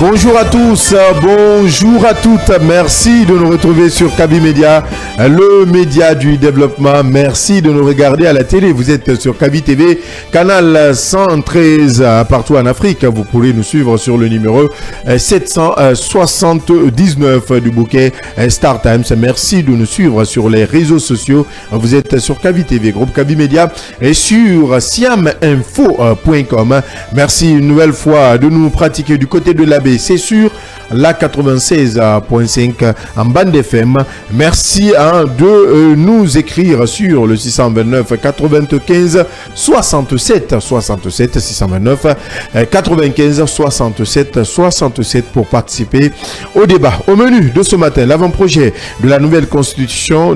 Bonjour à tous, bonjour à toutes. Merci de nous retrouver sur Kaby Média, le média du développement. Merci de nous regarder à la télé. Vous êtes sur Kaby TV, canal 113 partout en Afrique. Vous pourrez nous suivre sur le numéro 779 du bouquet Star Times. Merci de nous suivre sur les réseaux sociaux. Vous êtes sur Kaby TV, groupe Kaby Média et sur siaminfo.com. Merci une nouvelle fois de nous pratiquer du côté de l'AB. C'est sûr, la 96.5 en bande FM. Merci de nous écrire sur le 629 95 67 67 629 95 67 67 pour participer au débat. Au menu de ce matin, l'avant-projet de la nouvelle constitution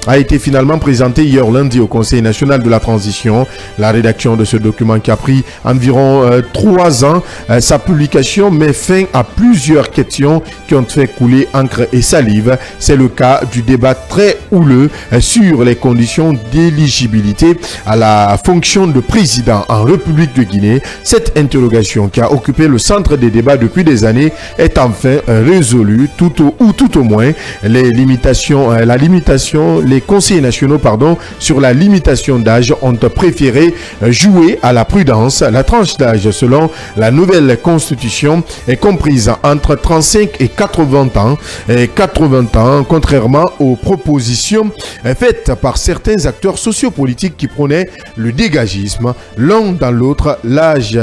a été finalement présenté hier lundi au Conseil national de la transition. La rédaction de ce document qui a pris environ 3 ans, sa publication met fin à plusieurs questions qui ont fait couler encre et salive. C'est le cas du débat très houleux sur les conditions d'éligibilité à la fonction de président en République de Guinée. Cette interrogation qui a occupé le centre des débats depuis des années est enfin résolue, tout au moins les conseillers nationaux sur la limitation d'âge ont préféré jouer à la prudence. La tranche d'âge selon la nouvelle constitution est comprise entre 35 et 80 ans, contrairement aux propositions faites par certains acteurs sociopolitiques qui prônaient le dégagisme. L'un dans l'autre, l'âge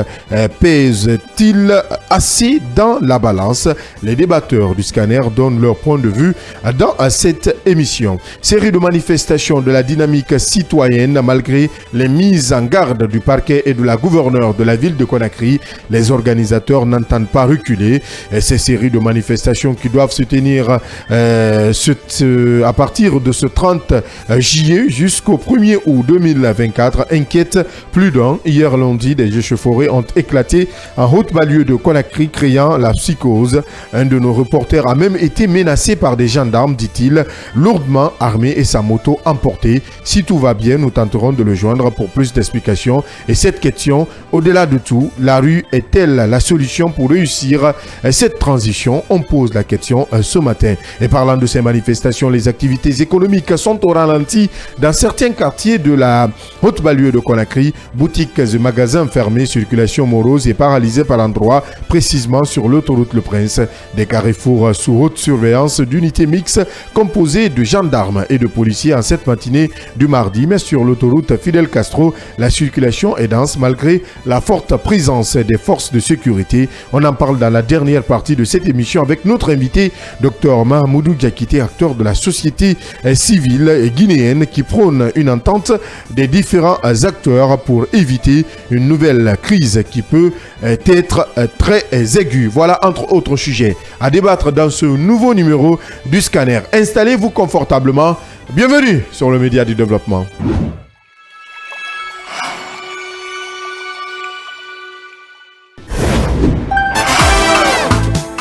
pèse-t-il assez dans la balance? Les débatteurs du scanner donnent leur point de vue dans cette émission. Série de manifestations de la dynamique citoyenne malgré les mises en garde du parquet et de la gouverneure de la ville de Conakry. Les organisateurs n'entendent pas reculer. Ces séries de manifestations qui doivent se tenir à partir de ce 30 juillet jusqu'au 1er août 2024 inquiètent plus d'un. Hier lundi, des échauffourées ont éclaté en haute banlieue de Conakry, créant la psychose. Un de nos reporters a même été menacé par des gendarmes, dit-il, lourdement armés et sa moto emportée. Si tout va bien, nous tenterons de le joindre pour plus d'explications. Et cette question, au-delà de tout, la rue est-elle la solution pour réussir cette transition? On pose la question ce matin. Et parlant de ces manifestations, les activités économiques sont au ralenti dans certains quartiers de la haute banlieue de Conakry. Boutiques et magasins fermés, circulation morose et paralysée par endroits, précisément sur l'autoroute Le Prince. Des carrefours sous haute surveillance d'unités mixtes composées de gendarmes et de policiers en cette matinée du mardi. Mais sur l'autoroute Fidel Castro, la circulation est dense malgré la forte présence des forces de sécurité. On en parle dans la dernière partie de cette émission avec notre invité, Dr Mahamoudou Diakité, acteur de la société civile guinéenne qui prône une entente des différents acteurs pour éviter une nouvelle crise qui peut être très aiguë. Voilà entre autres sujets à débattre dans ce nouveau numéro du Scanner. Installez-vous confortablement. Bienvenue sur le média du développement.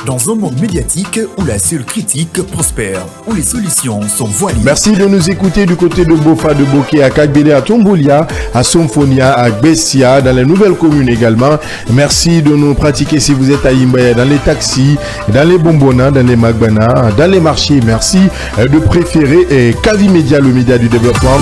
Dans un monde médiatique où la seule critique prospère, où les solutions sont voilées. Merci de nous écouter du côté de Bofa, de Boké, à Kagbele, à Tomboulia, à Somfonia, à Bessia, dans les nouvelles communes également. Merci de nous pratiquer si vous êtes à Imbaya, dans les taxis, dans les bonbonnas, dans les magbana, dans les marchés. Merci de préférer Kaby Média, le média du développement.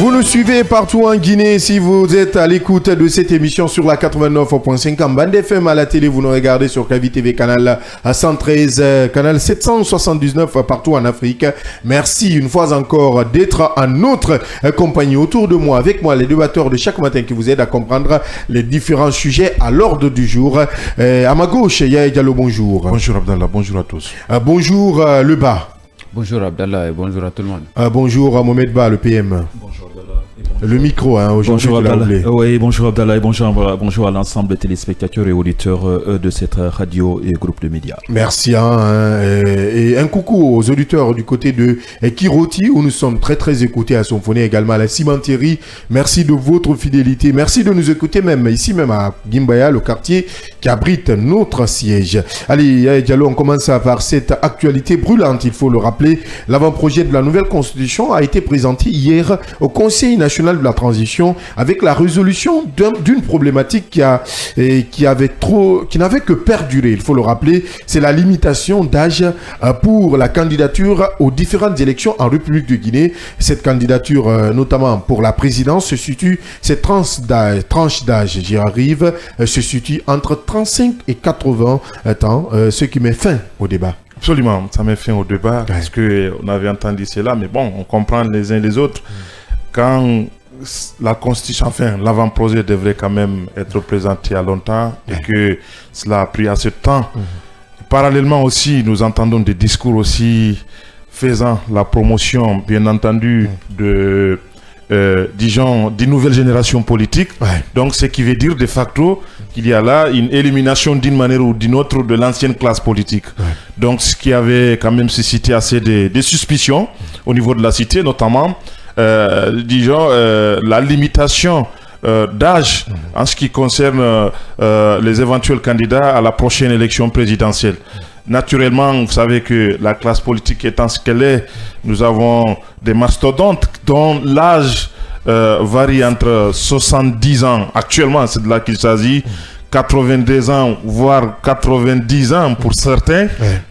Vous nous suivez partout en Guinée. Si vous êtes à l'écoute de cette émission sur la 89.5 en bande FM, à la télé, vous nous regardez sur Kaby TV, canal 113, canal 779 partout en Afrique. Merci une fois encore d'être en notre compagnie. Autour de moi, avec moi, les débatteurs de chaque matin qui vous aident à comprendre les différents sujets à l'ordre du jour. À ma gauche, Yaya Diallo, bonjour. Bonjour Abdallah, bonjour à tous. Bonjour Leba. Bonjour Abdallah et bonjour à tout le monde. Bonjour Mohamed Ba, le PM. Bonjour Abdallah et bonjour le micro aujourd'hui. Bonjour Abdallah. Oui, bonjour Abdallah et bonjour à l'ensemble des téléspectateurs et auditeurs de cette radio et groupe de médias. Merci et un coucou aux auditeurs du côté de Kiroti où nous sommes très très écoutés à Symphonie, également à la cimenterie. Merci de votre fidélité. Merci de nous écouter même ici même à Gimbaya, le quartier qui abrite notre siège. Allez, Diallo, on commence par cette actualité brûlante. Il faut le rappeler, l'avant-projet de la nouvelle constitution a été présenté hier au Conseil national de la transition avec la résolution d'une problématique qui n'avait que perduré. Il faut le rappeler, c'est la limitation d'âge pour la candidature aux différentes élections en République de Guinée. Cette candidature, notamment pour la présidence, cette tranche d'âge, j'y arrive, se situe entre 35 et 80 ans, ce qui met fin au débat. Absolument, ça met fin au débat parce qu'on avait entendu cela, mais bon, on comprend les uns les autres. Quand la Constitution, enfin, l'avant-projet devrait quand même être présenté à longtemps et que cela a pris assez de temps. Parallèlement aussi, nous entendons des discours aussi faisant la promotion, bien entendu, des nouvelles générations politiques. Donc, ce qui veut dire de facto qu'il y a là une élimination d'une manière ou d'une autre de l'ancienne classe politique. Donc, ce qui avait quand même suscité assez des suspicions au niveau de la cité, notamment, la limitation d'âge en ce qui concerne les éventuels candidats à la prochaine élection présidentielle. Naturellement, vous savez que la classe politique étant ce qu'elle est, nous avons des mastodontes dont l'âge varie entre 70 ans, actuellement c'est de là qu'il s'agit, 82 ans, voire 90 ans pour certains.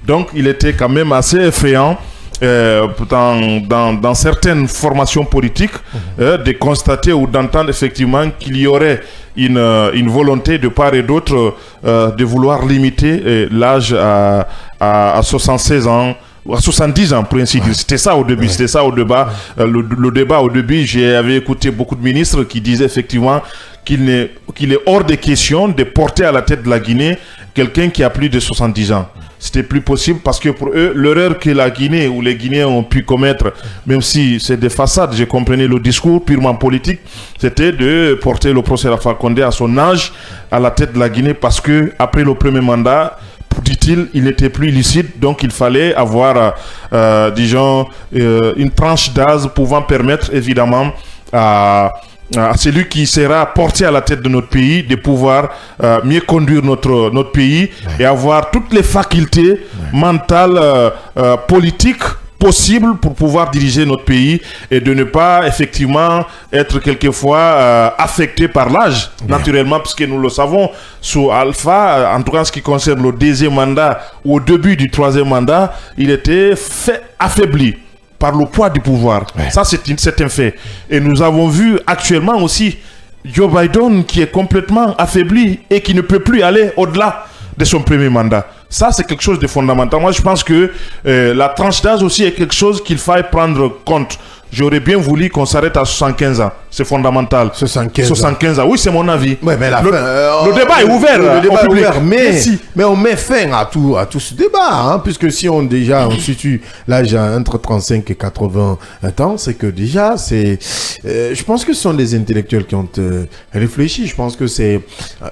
Donc il était quand même assez effrayant dans certaines formations politiques de constater ou d'entendre effectivement qu'il y aurait une volonté de part et d'autre de vouloir limiter l'âge à 76 ans ou à 70 ans pour ainsi dire. C'était ça au début, c'était ça au débat. Le débat au début, j'avais écouté beaucoup de ministres qui disaient effectivement qu'il est hors de question de porter à la tête de la Guinée quelqu'un qui a plus de 70 ans. C'était plus possible parce que pour eux, l'erreur que la Guinée ou les Guinéens ont pu commettre, même si c'est des façades, j'ai compris le discours purement politique, c'était de porter le professeur Alpha Condé à son âge à la tête de la Guinée parce que après le premier mandat, dit-il, il n'était plus lucide, donc il fallait avoir, une tranche d'âge pouvant permettre évidemment à celui qui sera porté à la tête de notre pays de pouvoir mieux conduire notre pays et avoir toutes les facultés mentales, politiques possibles pour pouvoir diriger notre pays et de ne pas effectivement être quelquefois affecté par l'âge, naturellement, puisque nous le savons, sous Alpha, en tout cas en ce qui concerne le deuxième mandat ou au début du troisième mandat, il était affaibli par le poids du pouvoir. Ça, c'est un fait. Et nous avons vu actuellement aussi Joe Biden qui est complètement affaibli et qui ne peut plus aller au-delà de son premier mandat. Ça, c'est quelque chose de fondamental. Moi, je pense que la tranche d'âge aussi est quelque chose qu'il faille prendre compte. J'aurais bien voulu qu'on s'arrête à 75 ans. C'est fondamental. 75 ans. Oui, c'est mon avis. Ouais, mais le débat est ouvert. Le débat est ouvert, mais on met fin à tout ce débat, puisque si on situe l'âge entre 35 et 80 ans, c'est que déjà, je pense que ce sont des intellectuels qui ont réfléchi. Je pense que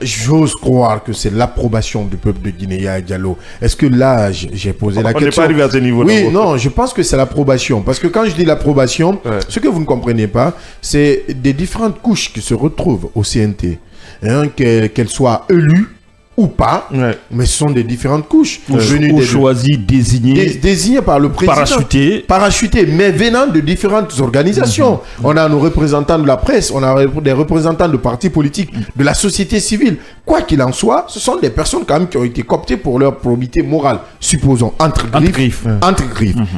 j'ose croire que c'est l'approbation du peuple de Guinée à Diallo. Est-ce que l'âge, j'ai posé la question. On n'est pas arrivé à ce niveau. Oui, non, je pense que c'est l'approbation. Parce que quand je dis l'approbation, ce que vous ne comprenez pas, c'est des différentes couches qui se retrouvent au CNT, qu'elles soient élues ou pas, mais ce sont des différentes couches. Choisies, désignées par le président. Parachutées, mais venant de différentes organisations. On a nos représentants de la presse, on a des représentants de partis politiques, de la société civile. Quoi qu'il en soit, ce sont des personnes quand même qui ont été cooptées pour leur probité morale, supposons, entre griffes.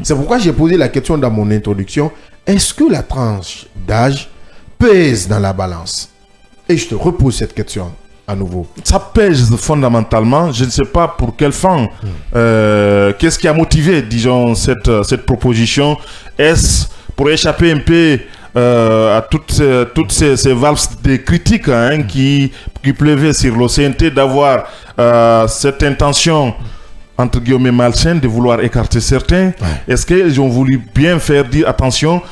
C'est pourquoi j'ai posé la question dans mon introduction. Est-ce que la tranche d'âge pèse dans la balance? Et je te repose cette question à nouveau. Ça pèse fondamentalement. Je ne sais pas pour quelle fin. Qu'est-ce qui a motivé, disons, cette proposition? Est-ce pour échapper un peu à toutes ces valses de critiques qui pleuvaient sur l'OCNT d'avoir cette intention entre guillemets malsaine de vouloir écarter certains? Est-ce qu'ils ont voulu bien faire dire attention,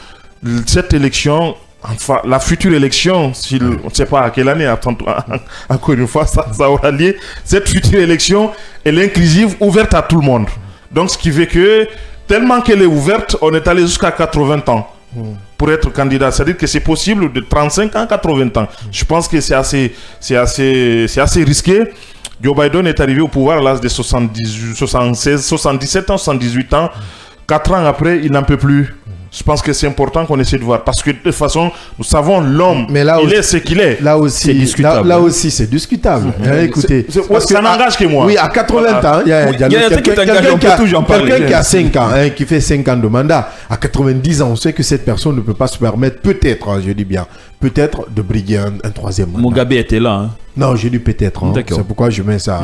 cette élection enfin, la future élection, on ne sait pas à quelle année, encore une fois, ça aura lieu. Cette future élection, elle est inclusive, ouverte à tout le monde. Donc, ce qui fait que, tellement qu'elle est ouverte, on est allé jusqu'à 80 ans pour être candidat. C'est-à-dire que c'est possible de 35 ans à 80 ans. Je pense que c'est assez risqué. Joe Biden est arrivé au pouvoir à l'âge de 77 ans, 78 ans. 4 ans après, il n'en peut plus. Je pense que c'est important qu'on essaie de voir. Parce que de toute façon, nous savons l'homme, il est ce qu'il est. Là aussi, c'est discutable. Là aussi, c'est discutable. Écoutez, ça n'engage que moi. Oui, à 80 ans, il y a quelqu'un qui a 5 ans, qui fait 5 ans de mandat. À 90 ans, on sait que cette personne ne peut pas se permettre, peut-être, je dis bien, peut-être de briguer un troisième mandat. Mugabe était là. Hein. Non, j'ai dit peut-être. C'est pourquoi je mets ça.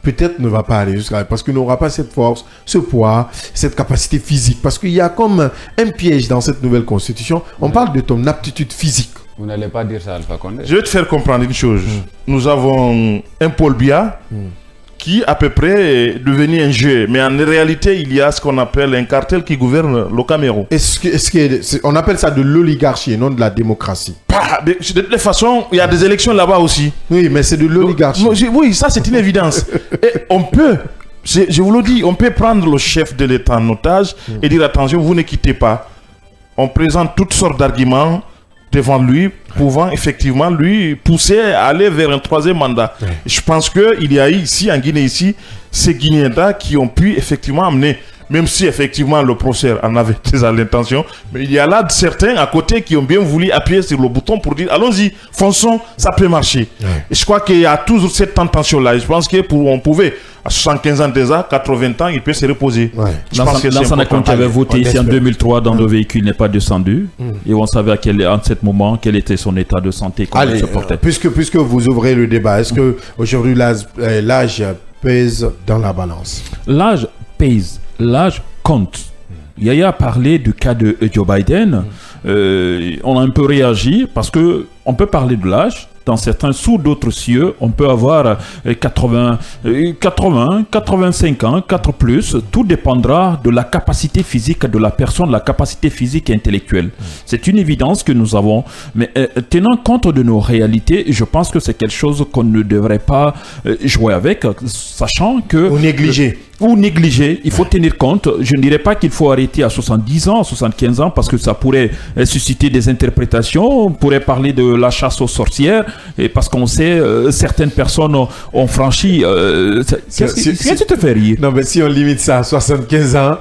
Peut-être ne va pas aller jusqu'à... Parce qu'il n'aura pas cette force, ce poids, cette capacité physique. Parce qu'il y a comme un piège dans cette nouvelle constitution. On parle de ton aptitude physique. Vous n'allez pas dire ça, Alpha Condé. Je vais te faire comprendre une chose. Nous avons un Paul Biya qui, à peu près, est devenu un jeu. Mais en réalité, il y a ce qu'on appelle un cartel qui gouverne le Cameroun. On appelle ça de l'oligarchie et non de la démocratie. De toute façon, il y a des élections là-bas aussi. Oui, mais c'est de l'oligarchie. Oui, ça c'est une évidence. Et on peut, je vous le dis, on peut prendre le chef de l'État en otage et dire attention, vous ne quittez pas. On présente toutes sortes d'arguments devant lui, pouvant effectivement lui pousser à aller vers un troisième mandat. Je pense qu'il y a ici, en Guinée, ces Guinéens-là qui ont pu effectivement amener, même si effectivement le procès en avait déjà l'intention, mais il y a là certains à côté qui ont bien voulu appuyer sur le bouton pour dire allons-y, fonçons, ça peut marcher. Et je crois qu'il y a toujours cette tentation-là. Je pense qu'on pouvait, à 75 ans déjà, 80 ans, il peut se reposer. Dans Sanakon qui avait voté ici en 2003 dans le véhicule n'est pas descendu et on savait en ce moment quel était son état de santé, comment il se portait. Puisque vous ouvrez le débat, est-ce que aujourd'hui l'âge pèse dans la balance? L'âge pèse. L'âge compte. Yaya a parlé du cas de Joe Biden. On a un peu réagi parce que on peut parler de l'âge. Dans certains, sous d'autres cieux, on peut avoir 80, 85 ans, 4 plus. Tout dépendra de la capacité physique de la personne, la capacité physique et intellectuelle. C'est une évidence que nous avons. Mais tenant compte de nos réalités, je pense que c'est quelque chose qu'on ne devrait pas jouer avec, sachant que... Ou négliger, il faut tenir compte. Je ne dirais pas qu'il faut arrêter à 70 ans, à 75 ans, parce que ça pourrait susciter des interprétations. On pourrait parler de la chasse aux sorcières, et parce qu'on sait, certaines personnes ont franchi... Qu'est-ce qui te fait rire? Non, mais si on limite ça à 75 ans,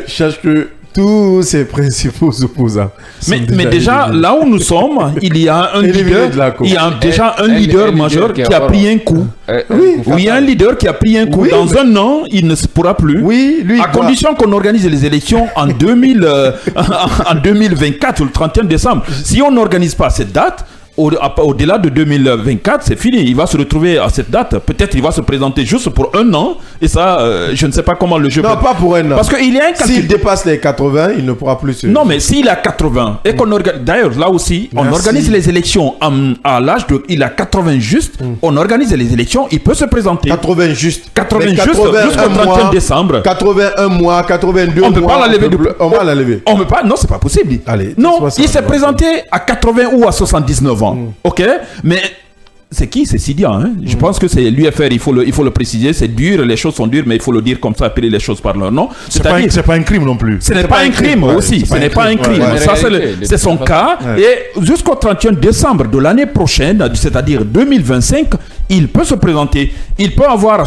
cherche que tous ses principaux opposants. Mais déjà, là où nous sommes, il y a un leader, il y a déjà un leader majeur qui a pris un coup. Oui, il y a un leader qui a pris un coup. Oui, dans un an, il ne se pourra plus. Oui, lui, à condition qu'on organise les élections en 2024, le 31 décembre. Si on n'organise pas cette date, au-delà de 2024, c'est fini. Il va se retrouver à cette date. Peut-être il va se présenter juste pour un an. Et ça, je ne sais pas comment le jeu... Non, pas pour un an. Parce qu'il y a un calcul... S'il dépasse les 80, il ne pourra plus se... Non, mais s'il a 80, et qu'on organise... D'ailleurs, là aussi, on organise les élections à l'âge de... Il a 80 juste, on organise les élections, il peut se présenter. 80 juste. 80 juste jusqu'au 31 décembre. 81 mois, 82 mois... On ne peut pas la lever. On va la lever. On ne peut pas... Non, c'est pas possible. Allez, non, il s'est présenté à 80 ou à 79 ans. Ok, mais c'est qui? C'est Sidia. Hein? Je pense que c'est l'UFR, il faut le préciser. C'est dur, les choses sont dures, mais il faut le dire comme ça, appeler les choses par leur nom. C'est pas un crime non plus. Ce n'est pas un crime aussi. Ce n'est pas un crime. Ça, c'est son cas. Et jusqu'au 31 décembre de l'année prochaine, c'est-à-dire 2025, il peut se présenter. Il peut avoir à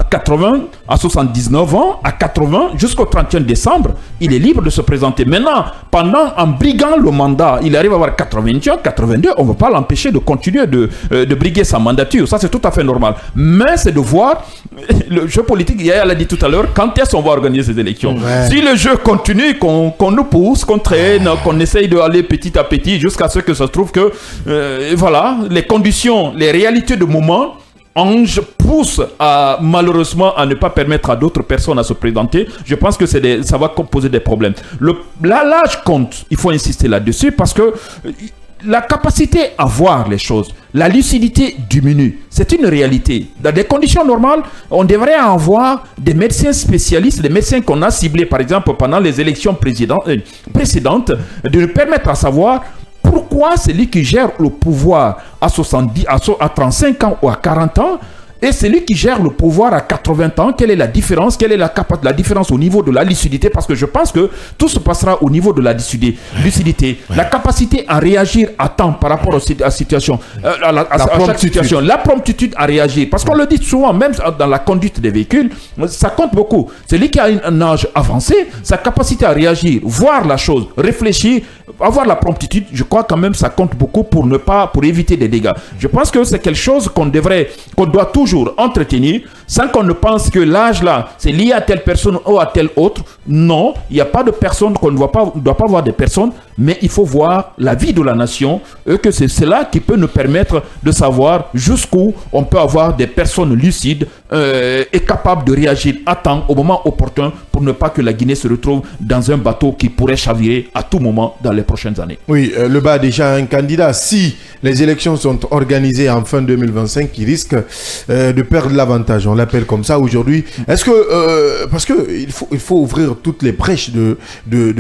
80, à 79 ans, à 80, jusqu'au 31 décembre, il est libre de se présenter. Maintenant, en briguant le mandat, il arrive à avoir 81, 82, on ne va pas l'empêcher de continuer de briguer sa mandature. Ça, c'est tout à fait normal. Mais c'est de voir, le jeu politique, Yaya l'a dit tout à l'heure, quand est-ce qu'on va organiser ces élections? Si le jeu continue, qu'on nous pousse, qu'on traîne, qu'on essaye d'aller petit à petit, jusqu'à ce que ça se trouve que, voilà, les conditions, les réalités de moment, Ange pousse malheureusement à ne pas permettre à d'autres personnes à se présenter. Je pense que ça va poser des problèmes. L'âge compte, il faut insister là-dessus parce que la capacité à voir les choses, la lucidité diminue. C'est une réalité. Dans des conditions normales, on devrait avoir des médecins spécialistes, des médecins qu'on a ciblés, par exemple, pendant les élections précédentes, de nous permettre à savoir pourquoi celui qui gère le pouvoir à 35 ans ou à 40 ans, et celui qui gère le pouvoir à 80 ans, quelle est la différence? Quelle est la différence au niveau de la lucidité? Parce que je pense que tout se passera au niveau de la lucidité. La capacité à réagir à temps par rapport à la situation, à chaque situation. La promptitude à réagir. Parce qu'on le dit souvent, même dans la conduite des véhicules, ça compte beaucoup. Celui qui a un âge avancé, sa capacité à réagir, voir la chose, réfléchir, avoir la promptitude, je crois quand même ça compte beaucoup pour éviter des dégâts. Je pense que c'est quelque chose qu'on doit toujours entretenir, sans qu'on ne pense que l'âge là, c'est lié à telle personne ou à telle autre. Non, il n'y a pas de personne qu'on ne doit pas voir des personnes, mais il faut voir la vie de la nation, et que c'est cela qui peut nous permettre de savoir jusqu'où on peut avoir des personnes lucides et capables de réagir à temps, au moment opportun, pour ne pas que la Guinée se retrouve dans un bateau qui pourrait chavirer à tout moment dans les prochaines années. Oui, le BAD a déjà un candidat. Si les élections sont organisées en fin 2025, il risque de perdre l'avantage. On l'appelle comme ça aujourd'hui. Est-ce que, parce qu'il faut ouvrir toutes les brèches de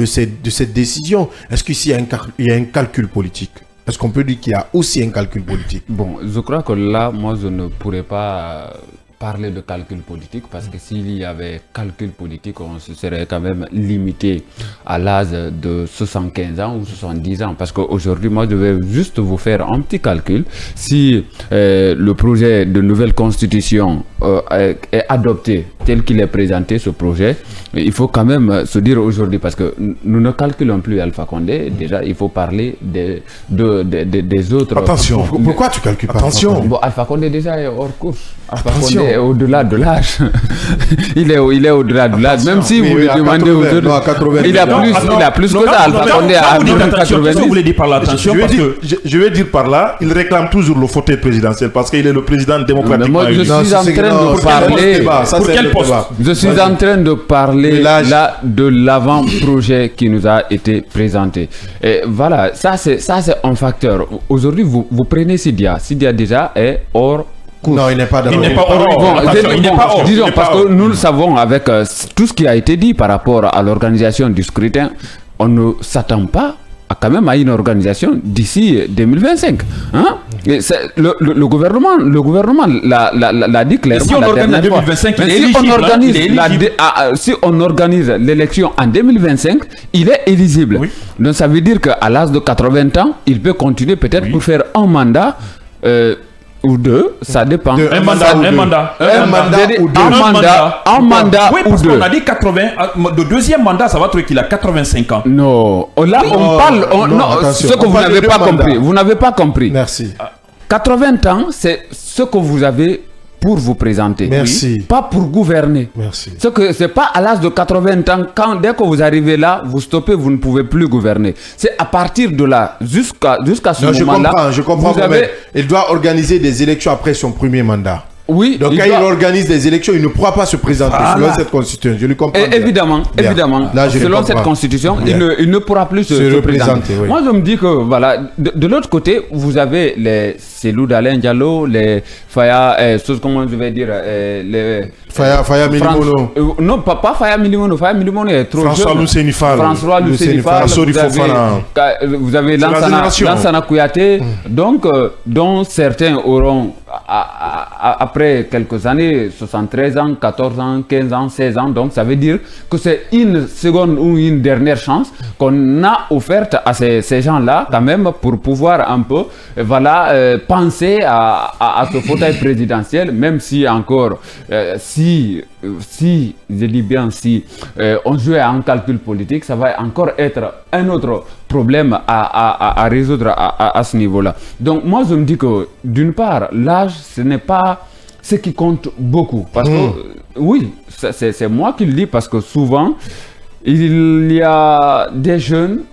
cette décision. Est-ce qu'ici il y a un calcul politique? Est-ce qu'on peut dire qu'il y a aussi un calcul politique? Bon, je crois que là, moi, je ne pourrais pas parler de calcul politique, parce que s'il y avait calcul politique, on se serait quand même limité à l'âge de 75 ans ou 70 ans. Parce qu'aujourd'hui, moi, je vais juste vous faire un petit calcul. Si le projet de nouvelle constitution est adopté tel qu'il est présenté, ce projet, il faut quand même se dire aujourd'hui, parce que nous ne calculons plus Alpha Condé, déjà il faut parler des autres. Attention, Pourquoi tu calcules pas? Attention. Bon, Alpha Condé déjà est hors course. Alpha Condé est au-delà de l'âge. il est au-delà de l'âge. Même si vous lui demandez aujourd'hui, il a plus que ça. Alpha Condé a 90. Vous voulez dire par là, attention, je vais dire par là, il réclame toujours le fauteuil présidentiel parce qu'il est le président démocratiquement élu. Je suis en train de parler. Pour quel poste? Je suis en train de parler là de l'avant-projet qui nous a été présenté. Et voilà, ça c'est un facteur. Aujourd'hui, vous prenez Sidia. Sidia déjà est hors course. Non, il n'est pas Il n'est pas hors. Disons, parce que nous le savons avec tout ce qui a été dit par rapport à l'organisation du scrutin, on ne s'attend pas quand même à une organisation d'ici 2025. Hein? Et le gouvernement l'a dit clairement. Si on organise 2025, si on organise l'élection en 2025, il est éligible. Oui. Donc ça veut dire qu'à l'âge de 80 ans, il peut continuer peut-être pour faire un mandat. Ou deux, ça dépend. Un mandat ou deux. Un mandat oui, parce qu'on a dit 80. Le deuxième mandat, ça va être qu'il a 85 ans. Non. Là, on parle. Ce que vous n'avez pas compris. Vous n'avez pas compris. Merci. 80 ans, c'est ce que vous avez pour vous présenter. Merci. Oui, pas pour gouverner. Merci. C'est pas à l'âge de 80 ans, dès que vous arrivez là, vous stoppez, vous ne pouvez plus gouverner. C'est à partir de là, jusqu'à ce moment-là. Je comprends. Il doit organiser des élections après son premier mandat. Oui. Donc quand il organise des élections, il ne pourra pas se présenter selon cette constitution. Je lui comprends. Évidemment. Là, selon cette constitution, il ne pourra plus se présenter. Oui. Moi, je me dis que voilà, de l'autre côté, vous avez les Cellou d'Alain Diallo, les Faya, comment je vais dire, les Faya Milimono. Non, pas Faya Milimono. Faya Milimono est trop François Lucénifal. Vous avez Lansana Kouyaté, donc dont certains auront après quelques années, 73 ans, 14 ans, 15 ans, 16 ans. Donc, ça veut dire que c'est une seconde ou une dernière chance qu'on a offerte à ces gens-là, quand même, pour pouvoir un peu, penser à ce fauteuil présidentiel, même si encore, si je dis bien si on jouait à un calcul politique, ça va encore être un autre problème à résoudre à ce niveau-là. Donc, moi, je me dis que, d'une part, l'âge, ce n'est pas ce qui compte beaucoup. Parce que, oui, c'est moi qui le dis, parce que souvent, il y a des jeunes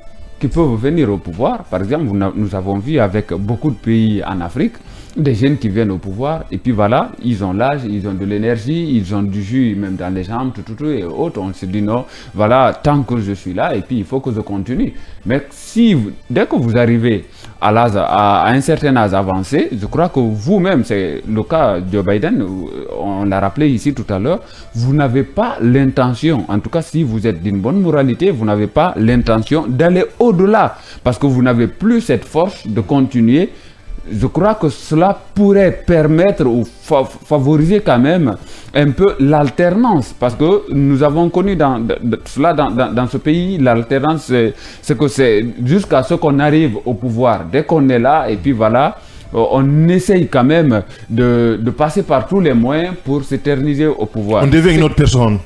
qui peuvent venir au pouvoir. Par exemple, nous avons vu avec beaucoup de pays en Afrique, des jeunes qui viennent au pouvoir, et puis voilà, ils ont l'âge, ils ont de l'énergie, ils ont du jus même dans les jambes, tout et autres. On se dit non, voilà, tant que je suis là, et puis il faut que je continue. Mais dès que vous arrivez à un certain âge avancé, je crois que vous-même, c'est le cas de Joe Biden, on l'a rappelé ici tout à l'heure, vous n'avez pas l'intention, en tout cas si vous êtes d'une bonne moralité, vous n'avez pas l'intention d'aller au-delà, parce que vous n'avez plus cette force de continuer. Je crois que cela pourrait permettre ou favoriser quand même un peu l'alternance, parce que nous avons connu cela dans ce pays, l'alternance, c'est que c'est jusqu'à ce qu'on arrive au pouvoir. Dès qu'on est là, et puis voilà, on essaye quand même de passer par tous les moyens pour s'éterniser au pouvoir. On devient une autre personne.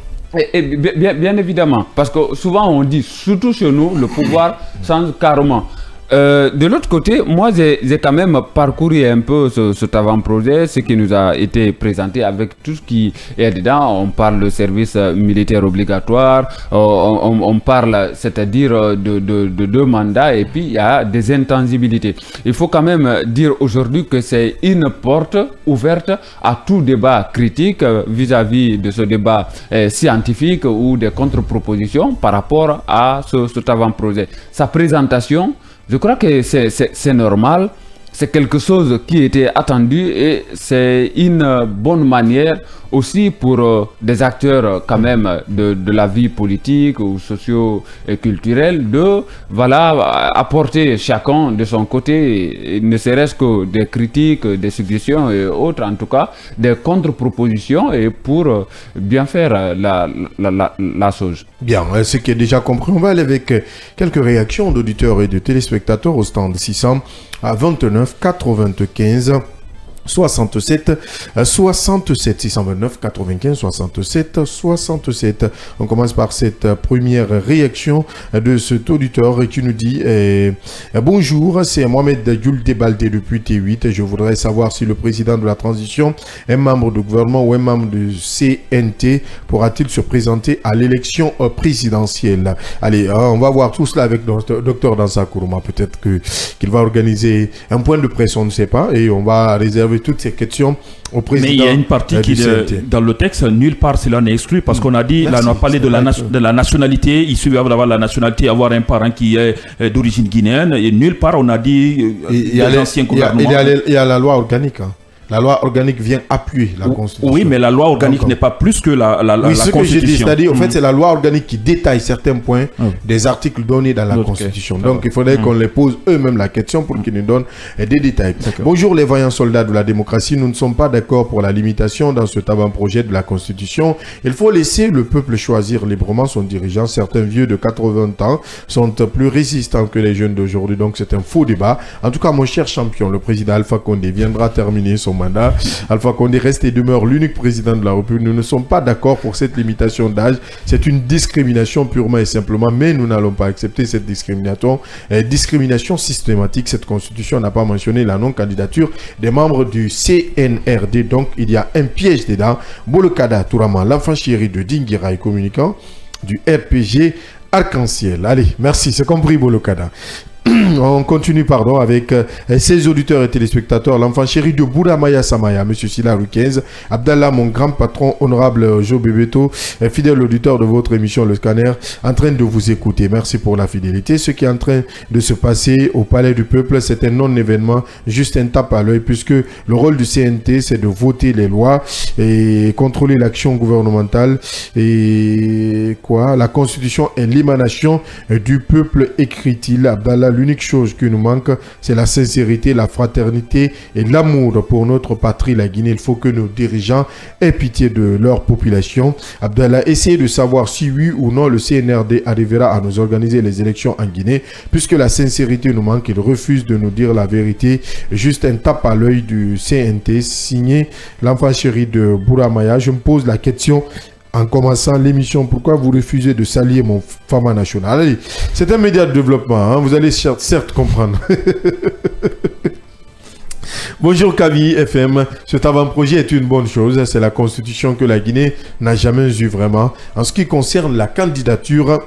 Et bien évidemment, parce que souvent on dit, surtout chez nous, le pouvoir change carrément. De l'autre côté, moi j'ai quand même parcouru un peu cet avant-projet, ce qui nous a été présenté avec tout ce qui est dedans. On parle de service militaire obligatoire, on parle, c'est-à-dire de 2 mandats, et puis il y a des intangibilités. Il faut quand même dire aujourd'hui que c'est une porte ouverte à tout débat critique vis-à-vis de ce débat scientifique ou des contre-propositions par rapport à cet avant-projet. Sa présentation, je crois que c'est normal, c'est quelque chose qui était attendu et c'est une bonne manière aussi pour des acteurs quand même de la vie politique ou socio-culturelle de apporter chacun de son côté, ne serait-ce que des critiques, des suggestions et autres, en tout cas des contre-propositions, et pour bien faire la chose. Bien, ce qui est déjà compris, on va aller avec quelques réactions d'auditeurs et de téléspectateurs au stand 600 à 29 95 67 67 629 95 67 67. On commence par cette première réaction de cet auditeur qui nous dit bonjour, c'est Mohamed Djoul Baldé depuis T8. Je voudrais savoir si le président de la transition est membre du gouvernement ou est membre du CNT. Pourra-t-il se présenter à l'élection présidentielle? Allez, on va voir tout cela avec Dr Dansa Kourouma. Peut-être qu'il va organiser un point de presse, on ne sait pas, et on va réserver toutes ces questions au président. Mais il y a une partie qui, dans le texte, nulle part cela n'est exclu, parce qu'on a dit, là on a parlé de la nationalité, il suffit d'avoir la nationalité, avoir un parent qui est d'origine guinéenne, et nulle part on a dit l'ancien gouvernement. Il y a la loi organique. La loi organique vient appuyer la Constitution. Oui, mais la loi organique n'est pas plus que la Constitution. Que j'ai dit, c'est-à-dire, en fait, c'est la loi organique qui détaille certains points des articles donnés dans la Constitution. Donc, il faudrait qu'on les pose eux-mêmes la question pour qu'ils nous donnent des détails. Bonjour les vaillants soldats de la démocratie. Nous ne sommes pas d'accord pour la limitation dans cet avant-projet de la Constitution. Il faut laisser le peuple choisir librement son dirigeant. Certains vieux de 80 ans sont plus résistants que les jeunes d'aujourd'hui. Donc, c'est un faux débat. En tout cas, mon cher champion, le président Alpha Condé viendra terminer son mandat. Alpha Condé reste et demeure l'unique président de la République. Nous ne sommes pas d'accord pour cette limitation d'âge. C'est une discrimination purement et simplement, mais nous n'allons pas accepter cette discrimination systématique. Cette constitution n'a pas mentionné la non-candidature des membres du CNRD. Donc, il y a un piège dedans. Bolokada Tourama, l'enfant chéri de Dingira et communicant du RPG Arc-en-Ciel. Allez, merci, c'est compris Bolokada. On continue, avec ses auditeurs et téléspectateurs. L'enfant chéri de Bouramaya Samaya, M. Silarou 15, Abdallah, mon grand patron, honorable Joe Bebeto, fidèle auditeur de votre émission Le Scanner, en train de vous écouter. Merci pour la fidélité. Ce qui est en train de se passer au Palais du Peuple, c'est un non-événement, juste un tape à l'œil, puisque le rôle du CNT, c'est de voter les lois et contrôler l'action gouvernementale. Et la Constitution est l'émanation du peuple, écrit-il. Abdallah, l'unique chose qui nous manque, c'est la sincérité, la fraternité et l'amour pour notre patrie, la Guinée. Il faut que nos dirigeants aient pitié de leur population. Abdallah, essayez de savoir si oui ou non le CNRD arrivera à nous organiser les élections en Guinée. Puisque la sincérité nous manque, il refuse de nous dire la vérité. Juste un tape à l'œil du CNT, signé l'enfant chéri de Bouramaya. Je me pose la question en commençant l'émission, pourquoi vous refusez de saluer mon Fama national? Allez, c'est un média de développement, vous allez certes comprendre. Bonjour Kavi FM, cet avant-projet est une bonne chose, c'est la constitution que la Guinée n'a jamais eue vraiment. En ce qui concerne la candidature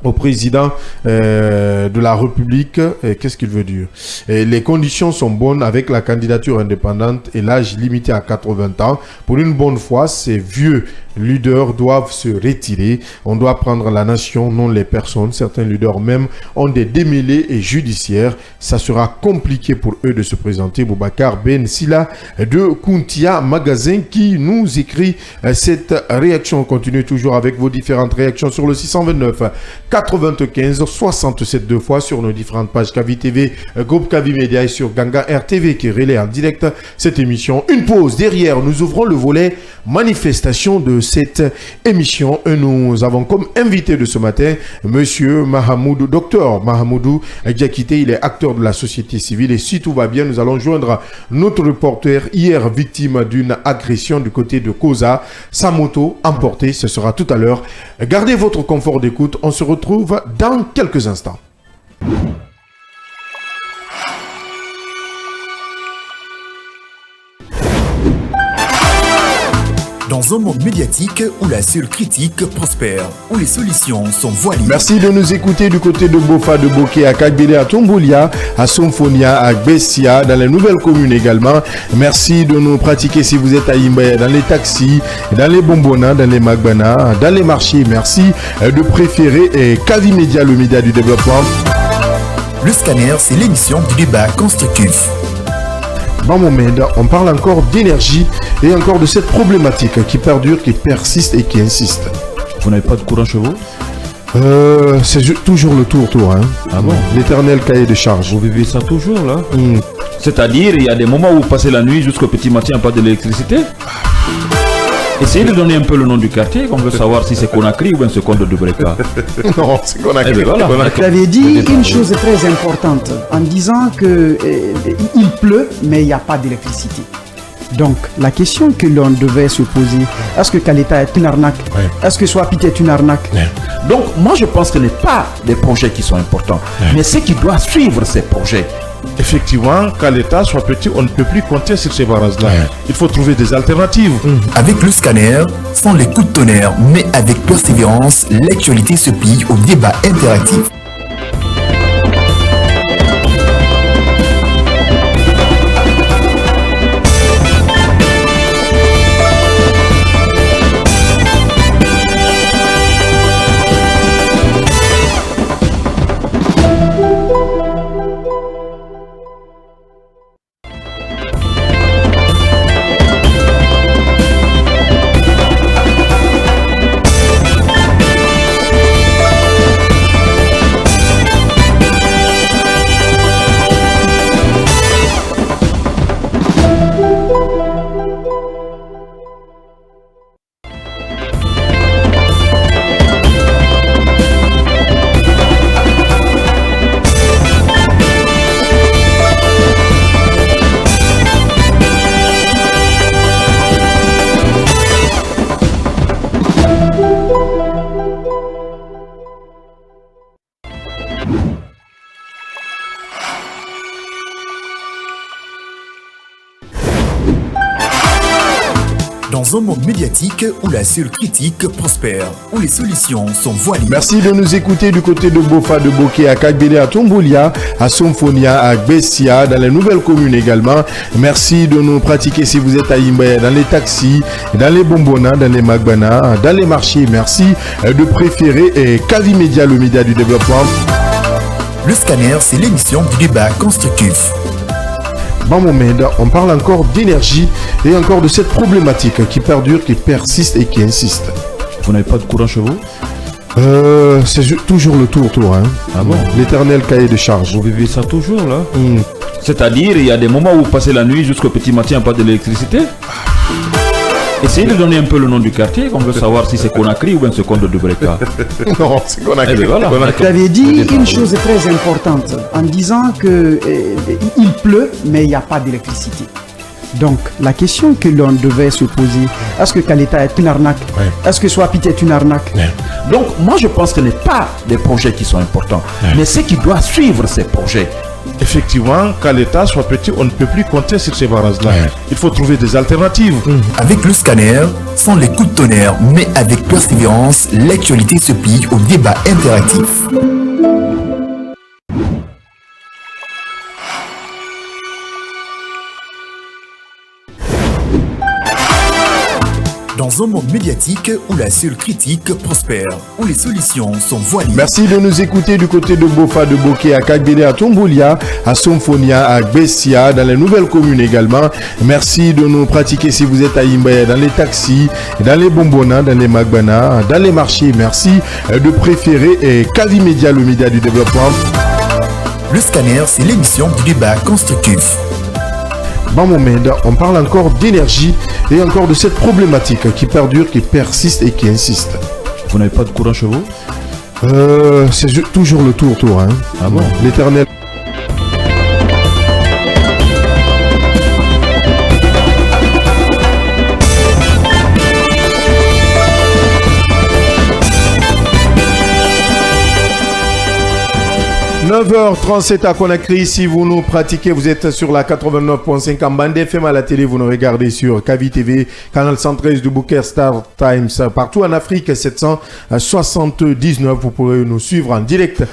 au président de la République. Qu'est-ce qu'il veut dire? Les conditions sont bonnes avec la candidature indépendante et l'âge limité à 80 ans. Pour une bonne fois, ces vieux leaders doivent se retirer. On doit prendre la nation, non les personnes. Certains leaders même ont des démêlés et judiciaires. Ça sera compliqué pour eux de se présenter. Boubacar Ben Silla de Kountia Magazine qui nous écrit cette réaction. On continue toujours avec vos différentes réactions sur le 629 95 67 deux fois sur nos différentes pages Kavi TV, groupe Kavi Média et sur Ganga RTV qui relaie en direct cette émission. Une pause derrière, nous ouvrons le volet manifestation de cette émission et nous avons comme invité de ce matin monsieur Mahamoudou, docteur Mahamoudou Diakité. Il est acteur de la société civile et si tout va bien, nous allons joindre notre reporter hier victime d'une agression du côté de Koza. Sa moto emportée, ce sera tout à l'heure. Gardez votre confort d'écoute, on se retrouve dans quelques instants. Dans un monde médiatique où la seule critique prospère, où les solutions sont voilées. Merci de nous écouter du côté de Bofa, de Boké, à Kagbele, à Tomboulia, à Somfonia, à Bessia, dans les nouvelles communes également. Merci de nous pratiquer si vous êtes à Imbaya, dans les taxis, dans les bonbonnas, dans les magbana, dans les marchés. Merci de préférer Kavi Média, le média du développement. Le scanner, c'est l'émission du débat constructif. Bon moment, on parle encore d'énergie et encore de cette problématique qui perdure, qui persiste et qui insiste. Vous n'avez pas de courant chez vous? C'est toujours le tour, hein. Ah bon? L'éternel cahier de charge. Vous vivez ça toujours là? C'est-à-dire, il y a des moments où vous passez la nuit jusqu'au petit matin, pas d'électricité? Essayez de donner un peu le nom du quartier, qu'on veut savoir si c'est Conakry ou bien c'est Conde de Breka. Non, c'est Conakry. Eh ben voilà. Vous avez dit une chose très importante en disant que il pleut, mais il n'y a pas d'électricité. Donc, la question que l'on devait se poser, est-ce que Kaleta est une arnaque? Est-ce que Swapit est une arnaque? Donc, moi je pense que ce n'est pas des projets qui sont importants, mais ce qui doit suivre ces projets. Effectivement, qu'à l'État soit petit, on ne peut plus compter sur ces barrages-là. Il faut trouver des alternatives. Avec le scanner, sans les coups de tonnerre, mais avec persévérance, l'actualité se plie au débat interactif. Dans un monde médiatique où la seule critique prospère, où les solutions sont voilées. Merci de nous écouter du côté de Bofa, de Boké, à Kagbele, à Tomboulia, à Somfonia, à Bessia, dans les nouvelles communes également. Merci de nous pratiquer si vous êtes à Imbaya, dans les taxis, dans les bonbonnas, dans les magbana, dans les marchés. Merci de préférer Kavi Média, le média du développement. Le scanner, c'est l'émission du débat constructif. Bon moment, on parle encore d'énergie et encore de cette problématique qui perdure, qui persiste et qui insiste. Vous n'avez pas de courant chez vous? C'est toujours le tour, hein. Ah bon? L'éternel cahier de charge. Vous vivez ça toujours là? C'est-à-dire, il y a des moments où vous passez la nuit jusqu'au petit matin, pas d'électricité? Essayez de donner un peu le nom du quartier, qu'on veut savoir si c'est Conakry ou bien c'est Conde de Breka. Non, c'est Conakry. Eh ben voilà. Vous avez dit une chose très importante en disant que il pleut, mais il n'y a pas d'électricité. Donc, la question que l'on devait se poser, est-ce que Kaleta est une arnaque? Est-ce que Swapit est une arnaque? Donc, moi je pense que ce n'est pas des projets qui sont importants, mais ce qui doit suivre ces projets. effectivement, qu'à l'État soit petit, on ne peut plus compter sur ces barrages-là. Il faut trouver des alternatives. Avec le scanner, sans les coups de tonnerre, mais avec persévérance, l'actualité se plie au débat interactif. Dans un monde médiatique où la seule critique prospère, où les solutions sont voilées. Merci de nous écouter du côté de Bofa, de Boké, à Kagbele, à Tombolia, à Somfonia, à Bessia, dans les nouvelles communes également. Merci de nous pratiquer si vous êtes à Imbaya, dans les taxis, dans les bonbonnas, dans les magbana, dans les marchés. Merci de préférer Kavi Média, le média du développement. Le scanner, c'est l'émission du débat constructif. Bon moment, on parle encore d'énergie et encore de cette problématique qui perdure, qui persiste et qui insiste. Vous n'avez pas de courant chez vous? C'est toujours le tour, hein. Ah bon? L'éternel. 9h37 à Conakry. Si vous nous pratiquez, vous êtes sur la 89.5 en bande FM à la télé. Vous nous regardez sur Kavi TV, canal 113 du Booker Star Times. Partout en Afrique, 779. Vous pourrez nous suivre en direct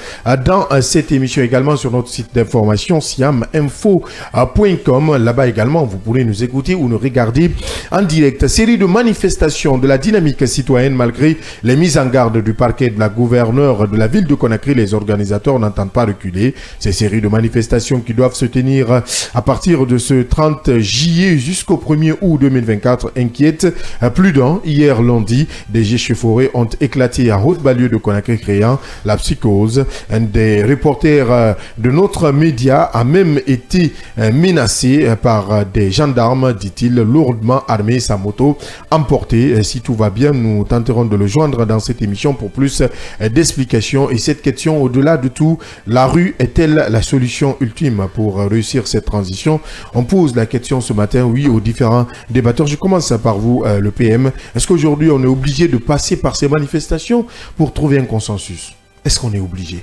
dans cette émission également sur notre site d'information siaminfo.com. Là-bas également, vous pourrez nous écouter ou nous regarder en direct. Série de manifestations de la dynamique citoyenne malgré les mises en garde du parquet de la gouverneure de la ville de Conakry. Les organisateurs n'entendent pas reculer. Ces séries de manifestations qui doivent se tenir à partir de ce 30 juillet jusqu'au 1er août 2024 inquiètent plus d'un. Hier lundi, des échauffourées ont éclaté à Haute-Banlieue de Conakry, créant la psychose. Un des reporters de notre média a même été menacé par des gendarmes, dit-il, lourdement armés, sa moto emportée. Si tout va bien, nous tenterons de le joindre dans cette émission pour plus d'explications. Et cette question, au-delà de tout, la rue est-elle la solution ultime pour réussir cette transition? On pose la question ce matin, oui, aux différents débatteurs. Je commence par vous, le PM. Est-ce qu'aujourd'hui, on est obligé de passer par ces manifestations pour trouver un consensus? Est-ce qu'on est obligé?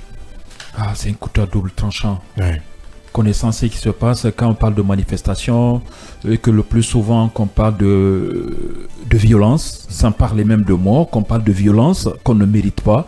Ah, c'est un couteau à double tranchant. Ouais. Connaissant ce qui se passe quand on parle de manifestation, et que le plus souvent qu'on parle de violence, sans parler même de mort, qu'on parle de violence qu'on ne mérite pas,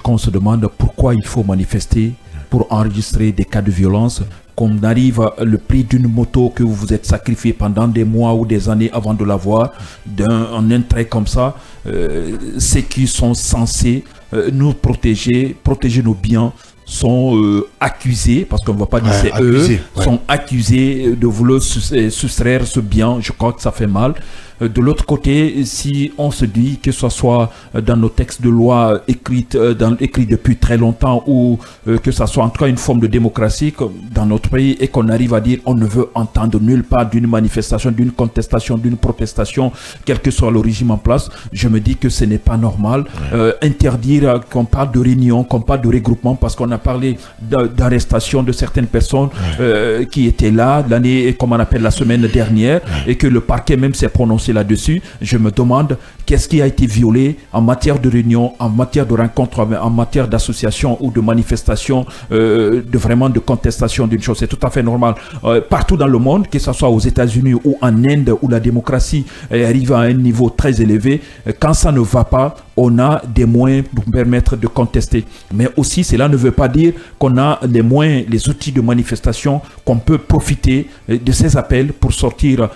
qu'on se demande pourquoi il faut manifester pour enregistrer des cas de violence, qu'on arrive à le prix d'une moto que vous vous êtes sacrifié pendant des mois ou des années avant de l'avoir, en un trait comme ça, ceux qui sont censés nous protéger nos biens, sont accusés, parce qu'on ne va pas dire c'est eux, sont accusés de vouloir soustraire ce bien. Je crois que ça fait mal. De l'autre côté, si on se dit que ce soit dans nos textes de loi écrits depuis très longtemps ou que ce soit en tout cas une forme de démocratie dans notre pays et qu'on arrive à dire on ne veut entendre nulle part d'une manifestation, d'une contestation, d'une protestation, quel que soit le régime en place, je me dis que ce n'est pas normal. Interdire qu'on parle de réunion, qu'on parle de regroupement, parce qu'on a parlé d'arrestation de certaines personnes qui étaient là l'année, comme on appelle la semaine dernière, et que le parquet même s'est prononcé là-dessus. Je me demande qu'est-ce qui a été violé en matière de réunion, en matière de rencontre, en matière d'association ou de manifestation, de contestation d'une chose. C'est tout à fait normal. Partout dans le monde, que ce soit aux États-Unis ou en Inde, où la démocratie arrive à un niveau très élevé, quand ça ne va pas, on a des moyens pour permettre de contester. Mais aussi, cela ne veut pas dire qu'on a les moyens, les outils de manifestation, qu'on peut profiter de ces appels pour sortir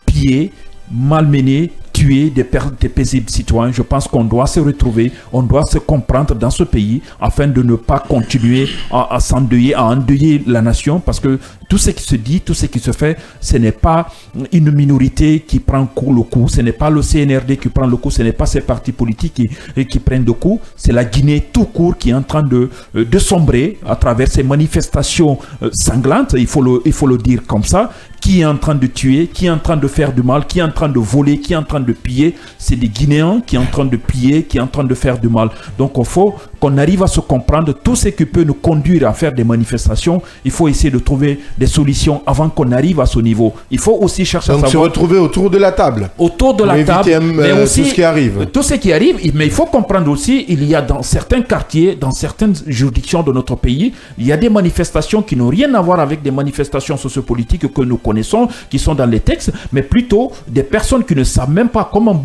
piller, malmener, tuer des paisibles citoyens. Je pense qu'on doit se retrouver, on doit se comprendre dans ce pays afin de ne pas continuer à s'endeuiller, à endeuiller la nation, parce que tout ce qui se dit, tout ce qui se fait, ce n'est pas une minorité qui prend le coup, ce n'est pas le CNRD qui prend le coup, ce n'est pas ces partis politiques qui prennent le coup, c'est la Guinée tout court qui est en train de sombrer à travers ces manifestations sanglantes, il faut le dire comme ça, qui est en train de tuer, qui est en train de faire du mal, qui est en train de voler, qui est en train de piller. C'est des Guinéens qui sont en train de piller, qui sont en train de faire du mal. Donc il faut qu'on arrive à se comprendre. Tout ce qui peut nous conduire à faire des manifestations, il faut essayer de trouver des solutions avant qu'on arrive à ce niveau. Il faut aussi chercher à savoir... se retrouver autour de la table. Autour de la table, mais aussi tout ce qui arrive. Tout ce qui arrive, mais il faut comprendre aussi, il y a dans certains quartiers, dans certaines juridictions de notre pays, il y a des manifestations qui n'ont rien à voir avec des manifestations sociopolitiques que nous connaissons, qui sont dans les textes, mais plutôt des personnes qui ne savent même pas comment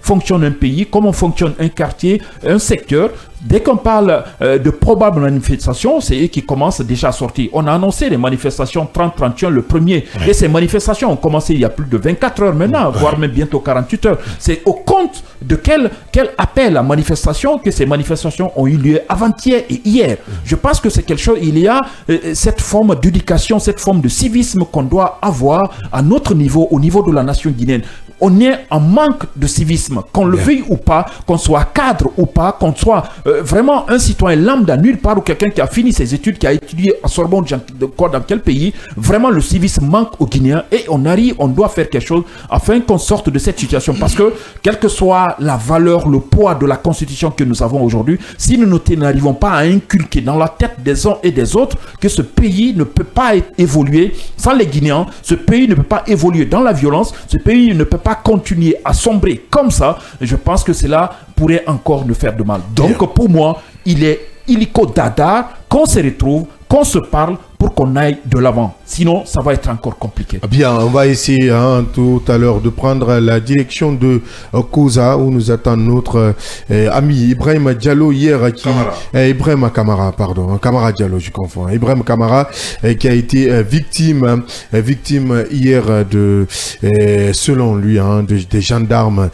fonctionne un pays, comment fonctionne un quartier, un secteur. Dès qu'on parle de probables manifestations, c'est eux qui commencent déjà à sortir. On a annoncé les manifestations 30-31 le premier. Et ces manifestations ont commencé il y a plus de 24 heures maintenant, voire même bientôt 48 heures. C'est au compte de quel appel à manifestation que ces manifestations ont eu lieu avant-hier et hier. Je pense que c'est quelque chose, il y a cette forme d'éducation, cette forme de civisme qu'on doit avoir à notre niveau, au niveau de la nation guinéenne. On est en manque de civisme, qu'on le veuille ou pas, qu'on soit cadre ou pas, qu'on soit vraiment un citoyen lambda nulle part ou quelqu'un qui a fini ses études, qui a étudié à Sorbonne, dans quel pays. Vraiment, le civisme manque aux Guinéens et on doit faire quelque chose afin qu'on sorte de cette situation. Parce que, quelle que soit la valeur, le poids de la constitution que nous avons aujourd'hui, si nous n'arrivons pas à inculquer dans la tête des uns et des autres que ce pays ne peut pas évoluer sans les Guinéens, ce pays ne peut pas évoluer dans la violence, ce pays ne peut pas continuer à sombrer comme ça, je pense que cela pourrait encore nous faire de mal. Donc pour moi, il est illico dada qu'on se retrouve, qu'on se parle pour qu'on aille de l'avant. Sinon, ça va être encore compliqué. Bien, on va essayer tout à l'heure de prendre la direction de Koza où nous attend notre ami Ibrahim Diallo hier. Ibrahim Kamara, pardon. Kamara Diallo, je confonds. Ibrahim Kamara qui a été victime hier de, selon lui, des gendarmes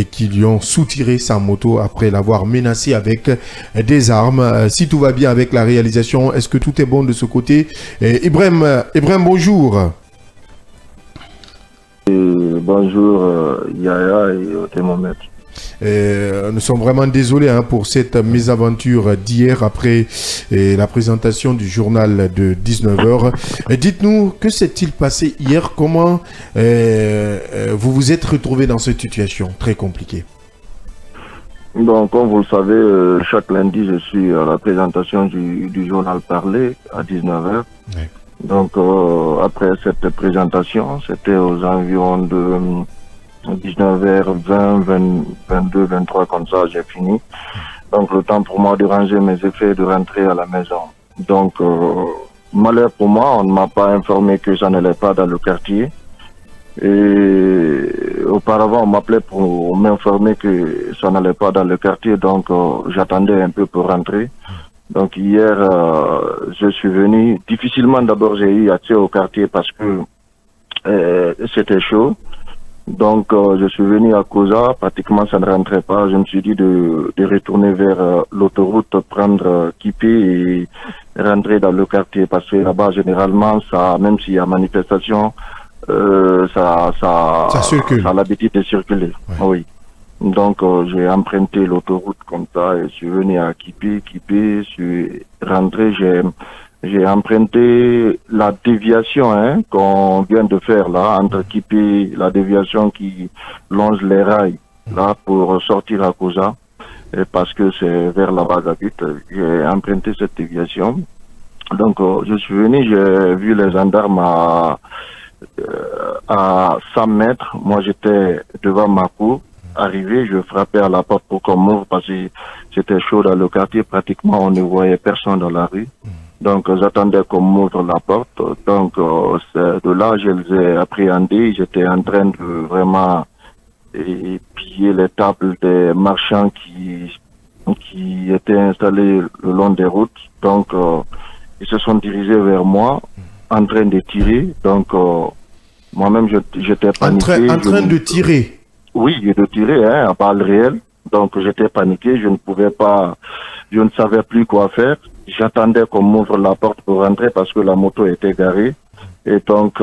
qui lui ont soutiré sa moto après l'avoir menacé avec des armes. Si tout va bien avec la réalisation, est-ce que tout est bon de ce côté? Ibrahim, bonjour. Bonjour Yaya et Thermomètre. Nous sommes vraiment désolés pour cette mésaventure d'hier après la présentation du journal de 19h. Dites-nous, que s'est-il passé hier? Comment vous vous êtes retrouvé dans cette situation très compliquée? Donc, comme vous le savez, chaque lundi, je suis à la présentation du journal Parler à 19h. Oui. Donc, après cette présentation, c'était aux environs de 19h20, 22, 23, comme ça, j'ai fini. Donc, le temps pour moi de ranger mes effets et de rentrer à la maison. Donc, malheur pour moi, on ne m'a pas informé que ça n'allait pas dans le quartier. Et auparavant, on m'appelait pour m'informer que ça n'allait pas dans le quartier, donc j'attendais un peu pour rentrer. Donc hier, je suis venu. Difficilement, d'abord, j'ai eu accès au quartier parce que c'était chaud. Donc, je suis venu à Koza. Pratiquement, ça ne rentrait pas. Je me suis dit de retourner vers l'autoroute, prendre Kipé et rentrer dans le quartier parce que là-bas, généralement, ça, même s'il y a manifestation, ça a l'habitude de circuler. Ouais. Oui. Donc j'ai emprunté l'autoroute comme ça et je suis venu à Kipé, je suis rentré, j'ai emprunté la déviation qu'on vient de faire là entre Kipé, la déviation qui longe les rails là pour sortir à Koza, et parce que c'est vers là-bas j'habite, j'ai emprunté cette déviation. Donc je suis venu, j'ai vu les gendarmes à 100 mètres, moi j'étais devant ma cour, arrivé, je frappais à la porte pour qu'on m'ouvre parce que c'était chaud dans le quartier, pratiquement on ne voyait personne dans la rue. Donc j'attendais qu'on m'ouvre la porte, donc de là je les ai appréhendés, j'étais en train de vraiment piller les tables des marchands qui étaient installés le long des routes, donc ils se sont dirigés vers moi en train de tirer, donc moi-même j'étais paniqué. En train de tirer? Oui, de tirer, à balles réelles. Donc j'étais paniqué, je ne savais plus quoi faire. J'attendais qu'on m'ouvre la porte pour rentrer parce que la moto était garée. Et donc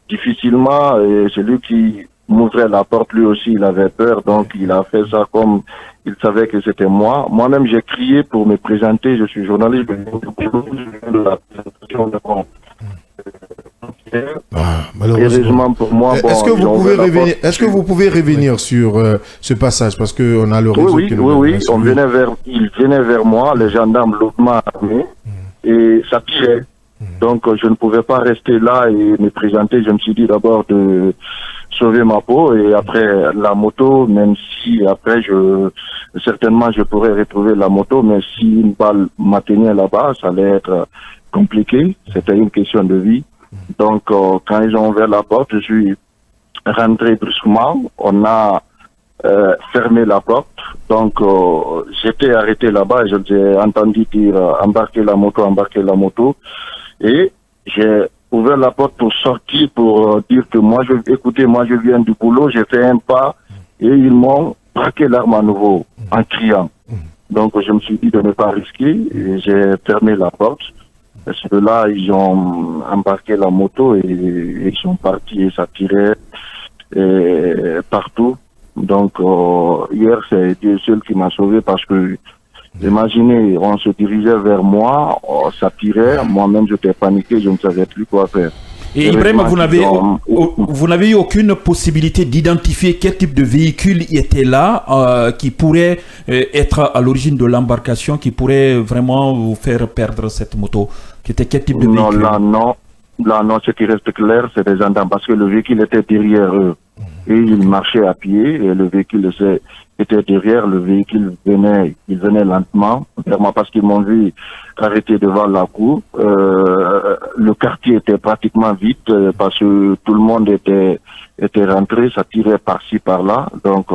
difficilement, celui qui m'ouvrait la porte, lui aussi il avait peur, donc il a fait ça comme il savait que c'était moi. Moi-même j'ai crié pour me présenter, je suis journaliste de la présentation de Heureusement pour moi, est-ce que vous pouvez revenir sur ce passage parce qu'on a le réseau oui, il venait vers moi, les gendarmes lourdement armés, et ça tirait. Donc je ne pouvais pas rester là et me présenter. Je me suis dit d'abord de sauver ma peau et après la moto, même si après certainement je pourrais retrouver la moto, mais si une balle m'atteignait là-bas, ça allait être compliqué. C'était une question de vie. Donc quand ils ont ouvert la porte, je suis rentré brusquement. On a fermé la porte. Donc j'étais arrêté là-bas et j'ai entendu dire embarquer la moto. Et j'ai ouvert la porte pour sortir, pour dire que moi je viens du boulot, j'ai fait un pas et ils m'ont braqué l'arme à nouveau en criant. Donc je me suis dit de ne pas risquer et j'ai fermé la porte. Parce que là, ils ont embarqué la moto et ils sont partis et ça tirait partout. Donc hier, c'est Dieu seul qui m'a sauvé parce que imaginez, on se dirigeait vers moi, ça tirait, moi-même j'étais paniqué, je ne savais plus quoi faire. Et Ibrahim, vous n'avez eu aucune possibilité d'identifier quel type de véhicule était là, qui pourrait être à l'origine de l'embarcation, qui pourrait vraiment vous faire perdre cette moto. Qui était quel type de véhicule? Non, ce qui reste clair, c'est des gendarmes, parce que le véhicule était derrière eux. Et ils marchaient à pied, et le véhicule était derrière, le véhicule il venait lentement vers moi parce qu'ils m'ont vu arrêter devant la cour. Le quartier était pratiquement vide parce que tout le monde était rentré, ça tirait par-ci par-là. Donc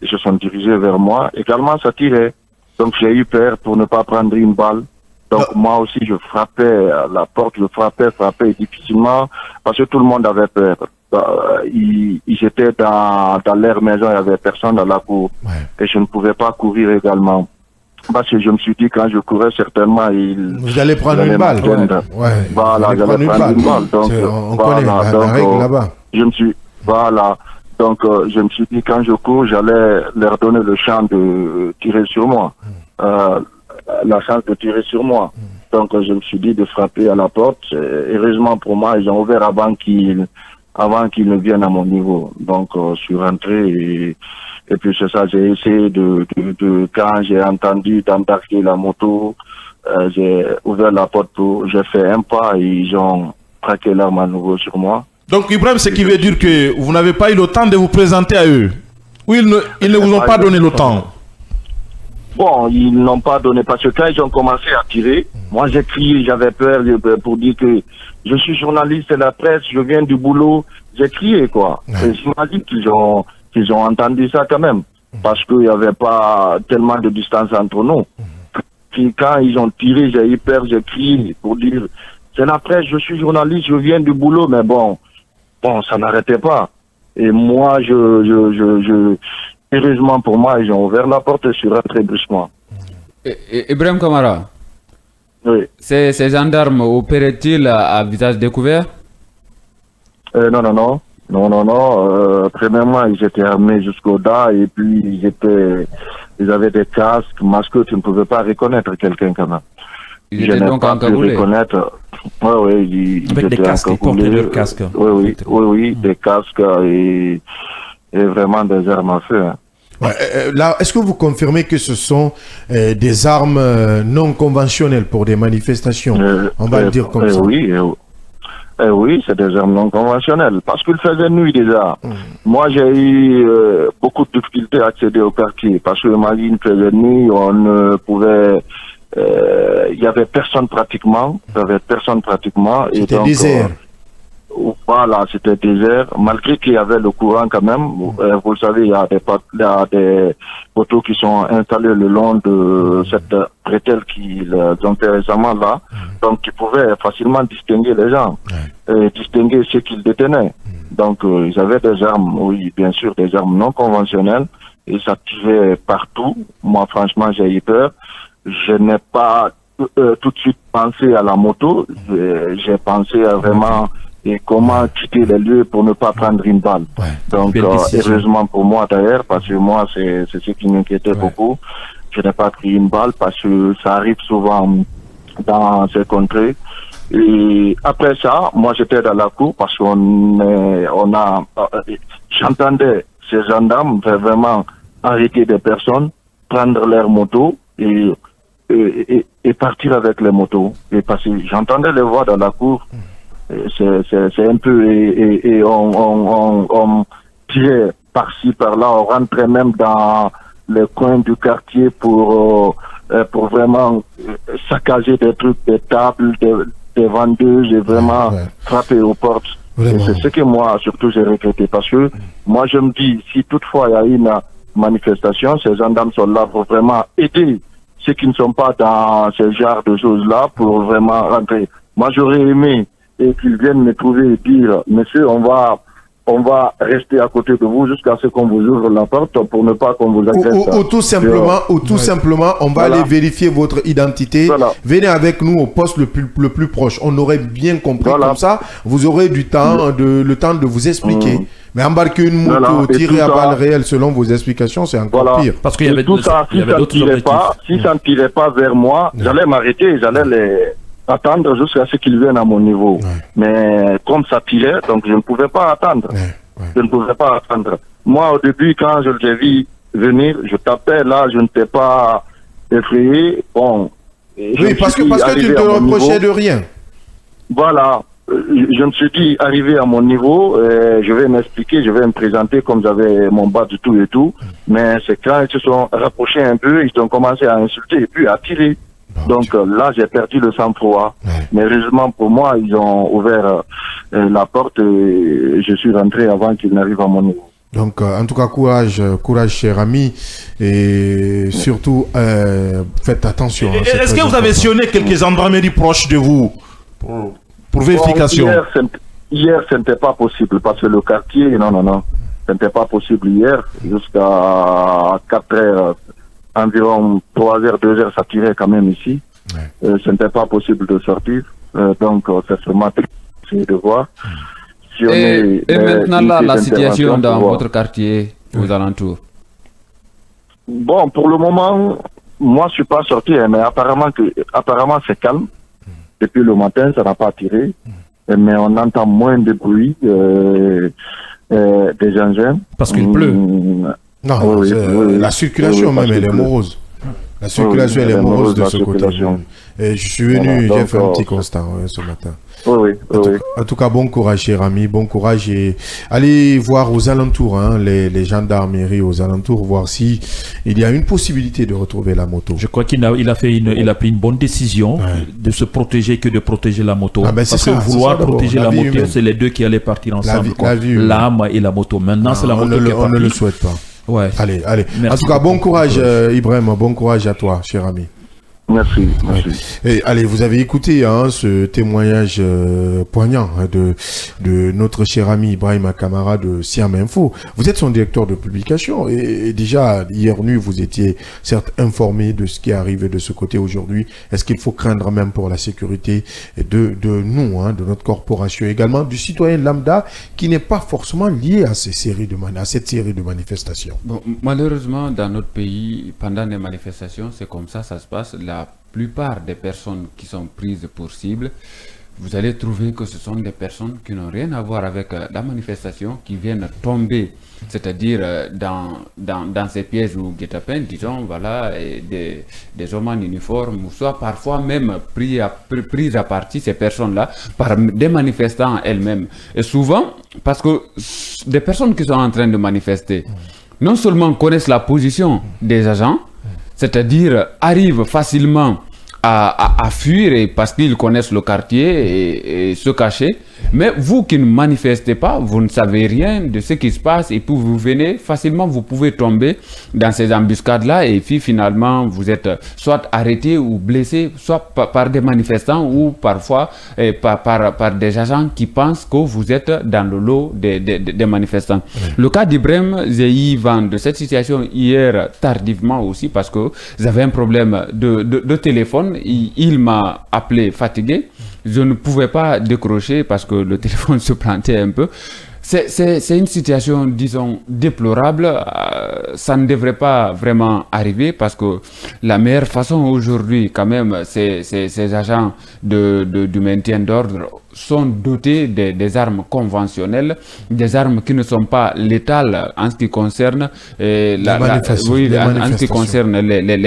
ils se sont dirigés vers moi. Également ça tirait. Donc j'ai eu peur pour ne pas prendre une balle. Donc moi aussi je frappais à la porte, je frappais difficilement parce que tout le monde avait peur. Ils étaient dans leur maison, il n'y avait personne dans la cour. Et je ne pouvais pas courir également. Parce que je me suis dit, quand je courais, certainement, vous allez prendre une balle. Voilà, j'allais prendre une balle. Donc, on connaît la règle là-bas. Je me suis dit, quand je cours, j'allais leur donner le chance de tirer sur moi. La chance de tirer sur moi. Donc, je me suis dit de frapper à la porte. Heureusement pour moi, ils ont ouvert avant qu'ils ne viennent à mon niveau. Donc, je suis rentré et puis c'est ça, j'ai essayé quand j'ai entendu d'embarquer la moto, j'ai ouvert la porte j'ai fait un pas et ils ont braqué l'arme à nouveau sur moi. Donc, Ibrahim, ce qui veut dire que vous n'avez pas eu le temps de vous présenter à eux? Ou ils ne vous ont pas donné le temps? Bon, ils n'ont pas donné parce que quand ils ont commencé à tirer, moi j'ai crié, j'avais peur pour dire que je suis journaliste de la presse, je viens du boulot, j'ai crié quoi. Et j'imagine qu'ils ont entendu ça quand même, parce qu'il n'y avait pas tellement de distance entre nous. Puis quand ils ont tiré, j'ai eu peur, j'ai crié pour dire c'est la presse, je suis journaliste, je viens du boulot, mais bon, ça n'arrêtait pas. Et moi, heureusement pour moi, ils ont ouvert la porte et je suis rentré brusquement. Ibrahim Kamara, oui. Ces gendarmes opéraient-ils à visage découvert? Non. Premièrement, ils étaient armés jusqu'au dos et puis ils avaient des casques, masques, tu ne pouvais pas reconnaître quelqu'un quand même. Ils étaient donc encagoulés? Oui, avec des casques, ils portaient leurs casques. Oui, des casques et vraiment des armes à feu. Hein. Là, est-ce que vous confirmez que ce sont des armes non conventionnelles pour des manifestations? On va le dire comme ça. Oui, c'est des armes non conventionnelles. Parce qu'il faisait nuit déjà. Moi, j'ai eu beaucoup de difficultés à accéder au quartier. Parce que il faisait nuit, on ne pouvait... Il n'y avait personne pratiquement. C'était désert. Voilà, c'était désert. Malgré qu'il y avait le courant quand même, vous le savez, il y a des poteaux qui sont installés le long de cette bretelle qu'ils ont fait récemment là, donc qui pouvaient facilement distinguer les gens, et distinguer ceux qu'ils détenaient. Donc ils avaient des armes, oui, bien sûr, des armes non conventionnelles, et ça tirait partout. Moi, franchement, j'ai eu peur. Je n'ai pas tout de suite pensé à la moto, j'ai pensé à vraiment... et comment quitter les lieux pour ne pas prendre une balle. Donc, heureusement pour moi d'ailleurs, parce que moi, c'est ce qui m'inquiétait beaucoup. Je n'ai pas pris une balle parce que ça arrive souvent dans ces contrées. Et après ça, moi j'étais dans la cour parce j'entendais ces gendarmes vraiment arrêter des personnes, prendre leurs motos et partir avec les motos. Et parce que j'entendais les voix dans la cour, c'est un peu et on tirait par-ci par-là, on rentrait même dans les coins du quartier pour vraiment saccager des trucs, des tables, des vendeuses et vraiment frapper aux portes. Et c'est ce que moi surtout j'ai regretté parce que moi je me dis si toutefois il y a une manifestation, ces gendarmes sont là pour vraiment aider ceux qui ne sont pas dans ce genre de choses-là pour vraiment rentrer. Moi j'aurais aimé qu'ils viennent me trouver et dire monsieur on va rester à côté de vous jusqu'à ce qu'on vous ouvre la porte pour ne pas qu'on vous agresse. Ou tout simplement, on va aller vérifier votre identité. Venez avec nous au poste le plus proche. On aurait bien compris comme ça. Vous aurez le temps de vous expliquer. Mais embarquer une moto, tirer à balles réelles selon vos explications, c'est encore pire. Parce qu'il y avait tout ça, si ça ne tirait pas vers moi, j'allais m'arrêter, j'allais les attendre jusqu'à ce qu'ils viennent à mon niveau. Mais comme ça tirait, donc je ne pouvais pas attendre. Je ne pouvais pas attendre. Moi, au début, quand je les ai vus venir, je tapais là, je n'étais pas effrayé. Bon. Oui, parce que tu ne te reprochais de rien. Voilà. Je me suis dit, arrivé à mon niveau, je vais m'expliquer, je vais me présenter comme j'avais mon bas du tout et tout. Mais c'est quand ils se sont rapprochés un peu, ils ont commencé à insulter et puis à tirer. Donc là, j'ai perdu le sang-froid. Mais heureusement pour moi, ils ont ouvert la porte et je suis rentré avant qu'ils n'arrivent à mon niveau. Donc, en tout cas, courage, cher ami. Et surtout, faites attention. Est-ce que vous avez sillonné quelques gendarmeries proches de vous pour vérification? Hier, ce n'était pas possible parce que le quartier, non. Ce n'était pas possible hier. Jusqu'à 4 heures. Environ 3 heures, 2 heures, ça tirait quand même ici. Ce n'était pas possible de sortir. Donc, c'est seulement de voir. Et maintenant, la situation dans votre quartier, aux alentours? Bon, pour le moment, moi, je ne suis pas sorti, mais apparemment, c'est calme. Depuis le matin, ça n'a pas tiré. Mais on entend moins de bruit des engins. Parce qu'il pleut. Non, la circulation même, elle est morose. La circulation, elle est morose de ce côté. Et je suis venu, j'ai fait un petit constat ce matin. En tout cas, bon courage, cher ami, bon courage. Et allez voir aux alentours, les gendarmeries aux alentours, voir si il y a une possibilité de retrouver la moto. Je crois qu'il a pris une bonne décision de se protéger que de protéger la moto. Parce que vouloir protéger la moto, c'est les deux qui allaient partir ensemble. L'âme et la moto. Maintenant, c'est la moto qui est partie. On ne le souhaite pas. Allez. Merci. En tout cas, bon courage, Ibrahim. Bon courage à toi, cher ami. Merci. Et allez, vous avez écouté ce témoignage poignant de notre cher ami Ibrahim Kamara de Siam Info. Vous êtes son directeur de publication et déjà hier nuit vous étiez certes informé de ce qui est arrivé de ce côté aujourd'hui. Est-ce qu'il faut craindre même pour la sécurité de nous, de notre corporation, également du citoyen lambda qui n'est pas forcément lié à cette série de manifestations? Bon, malheureusement, dans notre pays, pendant les manifestations, c'est comme ça se passe. La plupart des personnes qui sont prises pour cible, vous allez trouver que ce sont des personnes qui n'ont rien à voir avec la manifestation, qui viennent tomber, c'est-à-dire dans ces pièges ou guet-apens, disons, voilà, des hommes en uniforme, ou soit parfois même pris à partie ces personnes-là par des manifestants elles-mêmes. Et souvent, parce que des personnes qui sont en train de manifester, non seulement connaissent la position des agents, c'est-à-dire arrivent facilement à fuir parce qu'ils connaissent le quartier et se cacher. Mais vous qui ne manifestez pas, vous ne savez rien de ce qui se passe et puis vous venez facilement, vous pouvez tomber dans ces embuscades-là et puis finalement vous êtes soit arrêté ou blessé, soit par des manifestants ou parfois par des agents qui pensent que vous êtes dans le lot des manifestants. Le cas d'Ibrahim, j'ai eu vent de cette situation hier tardivement aussi parce que j'avais un problème de téléphone. Il m'a appelé fatigué. Je ne pouvais pas décrocher parce que le téléphone se plantait un peu. c'est une situation, disons, déplorable. Ça ne devrait pas vraiment arriver parce que la meilleure façon aujourd'hui, quand même, ces agents du maintien d'ordre sont dotés des armes conventionnelles, des armes qui ne sont pas létales en ce qui concerne les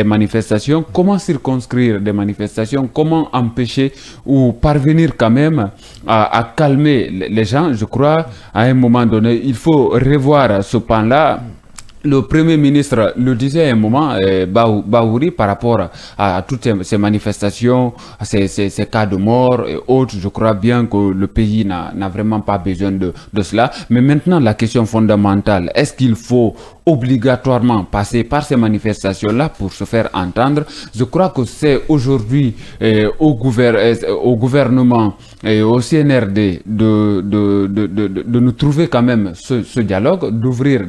manifestations. Comment circonscrire des manifestations? Comment empêcher ou parvenir quand même à calmer les gens? Je crois, à un moment donné, il faut revoir ce pan-là. Le Premier ministre le disait à un moment, Bahouri, par rapport à toutes ces manifestations, à ces cas de mort et autres. Je crois bien que le pays n'a vraiment pas besoin de cela. Mais maintenant, la question fondamentale, est-ce qu'il faut obligatoirement passer par ces manifestations-là pour se faire entendre? Je crois que c'est aujourd'hui au gouvernement et au CNRD de nous trouver quand même ce dialogue, d'ouvrir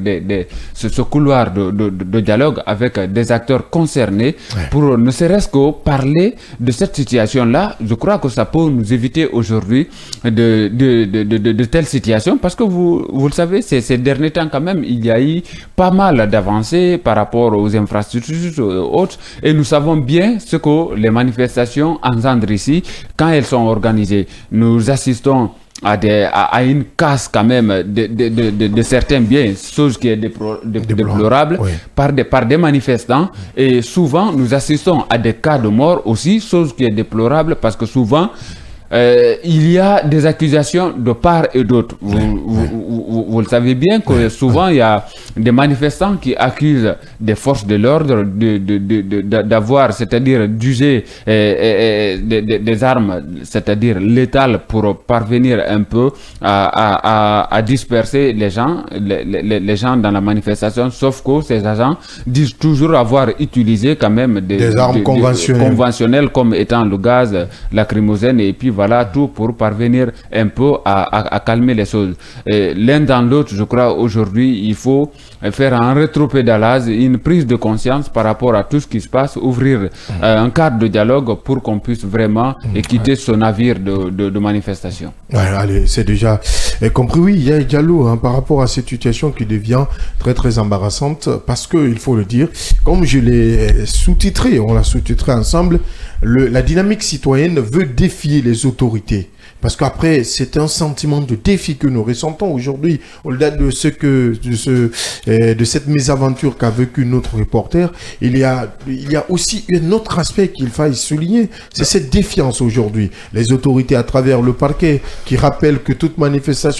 ce couloir de dialogue avec des acteurs concernés pour ne serait-ce que parler de cette situation-là. Je crois que ça peut nous éviter aujourd'hui de telles situations parce que vous le savez, ces derniers temps quand même, il y a eu pas mal d'avancées par rapport aux infrastructures autres et nous savons bien ce que les manifestations engendrent ici quand elles sont organisées. Nous assistons à une casse quand même de certains biens, chose qui est déplorable par des manifestants et souvent nous assistons à des cas de mort aussi, chose qui est déplorable parce que souvent il y a des accusations de part et d'autre. Vous le savez bien que souvent il y a des manifestants qui accusent des forces de l'ordre d'avoir, c'est-à-dire d'user des armes, c'est-à-dire létales pour parvenir un peu à disperser les gens dans la manifestation, sauf que ces agents disent toujours avoir utilisé quand même des armes conventionnelles comme étant le gaz lacrymogène et puis voilà tout pour parvenir un peu à calmer les choses. L'un dans l'autre, je crois aujourd'hui, il faut faire un rétropédalage, une prise de conscience par rapport à tout ce qui se passe, ouvrir un cadre de dialogue pour qu'on puisse vraiment quitter ce navire de manifestation. Allez, c'est déjà compris. Oui, il y a Diallo par rapport à cette situation qui devient très très embarrassante parce que, il faut le dire, comme je l'ai sous-titré, on l'a sous-titré ensemble, la dynamique citoyenne veut défier les autorités. Parce qu'après, c'est un sentiment de défi que nous ressentons aujourd'hui, au-delà de cette mésaventure qu'a vécu notre reporter. Il y a aussi un autre aspect qu'il faille souligner, c'est cette défiance aujourd'hui. Les autorités à travers le parquet qui rappellent que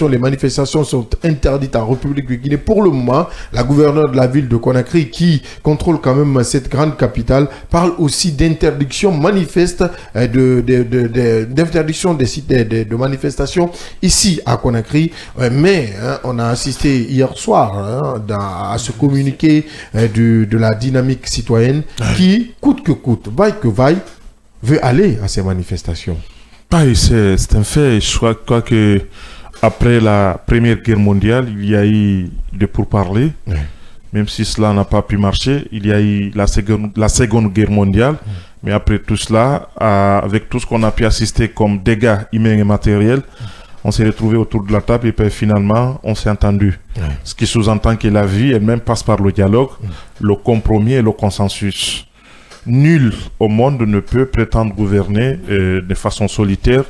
les manifestations sont interdites en République de Guinée. Pour le moment, la gouverneure de la ville de Conakry, qui contrôle quand même cette grande capitale, parle aussi d'interdiction manifeste, d'interdiction des sites de manifestations ici à Conakry, mais on a assisté hier soir à ce communiqué de la dynamique citoyenne qui, coûte que coûte, vaille que vaille, veut aller à ces manifestations. C'est un fait. Je crois que après la Première Guerre mondiale, il y a eu des pourparlers. Même si cela n'a pas pu marcher, il y a eu la Seconde Guerre mondiale. Mais après tout cela, avec tout ce qu'on a pu assister comme dégâts humains et matériels, on s'est retrouvés autour de la table et puis finalement, on s'est entendu. Ce qui sous-entend que la vie elle-même passe par le dialogue, le compromis et le consensus. Nul au monde ne peut prétendre gouverner de façon solitaire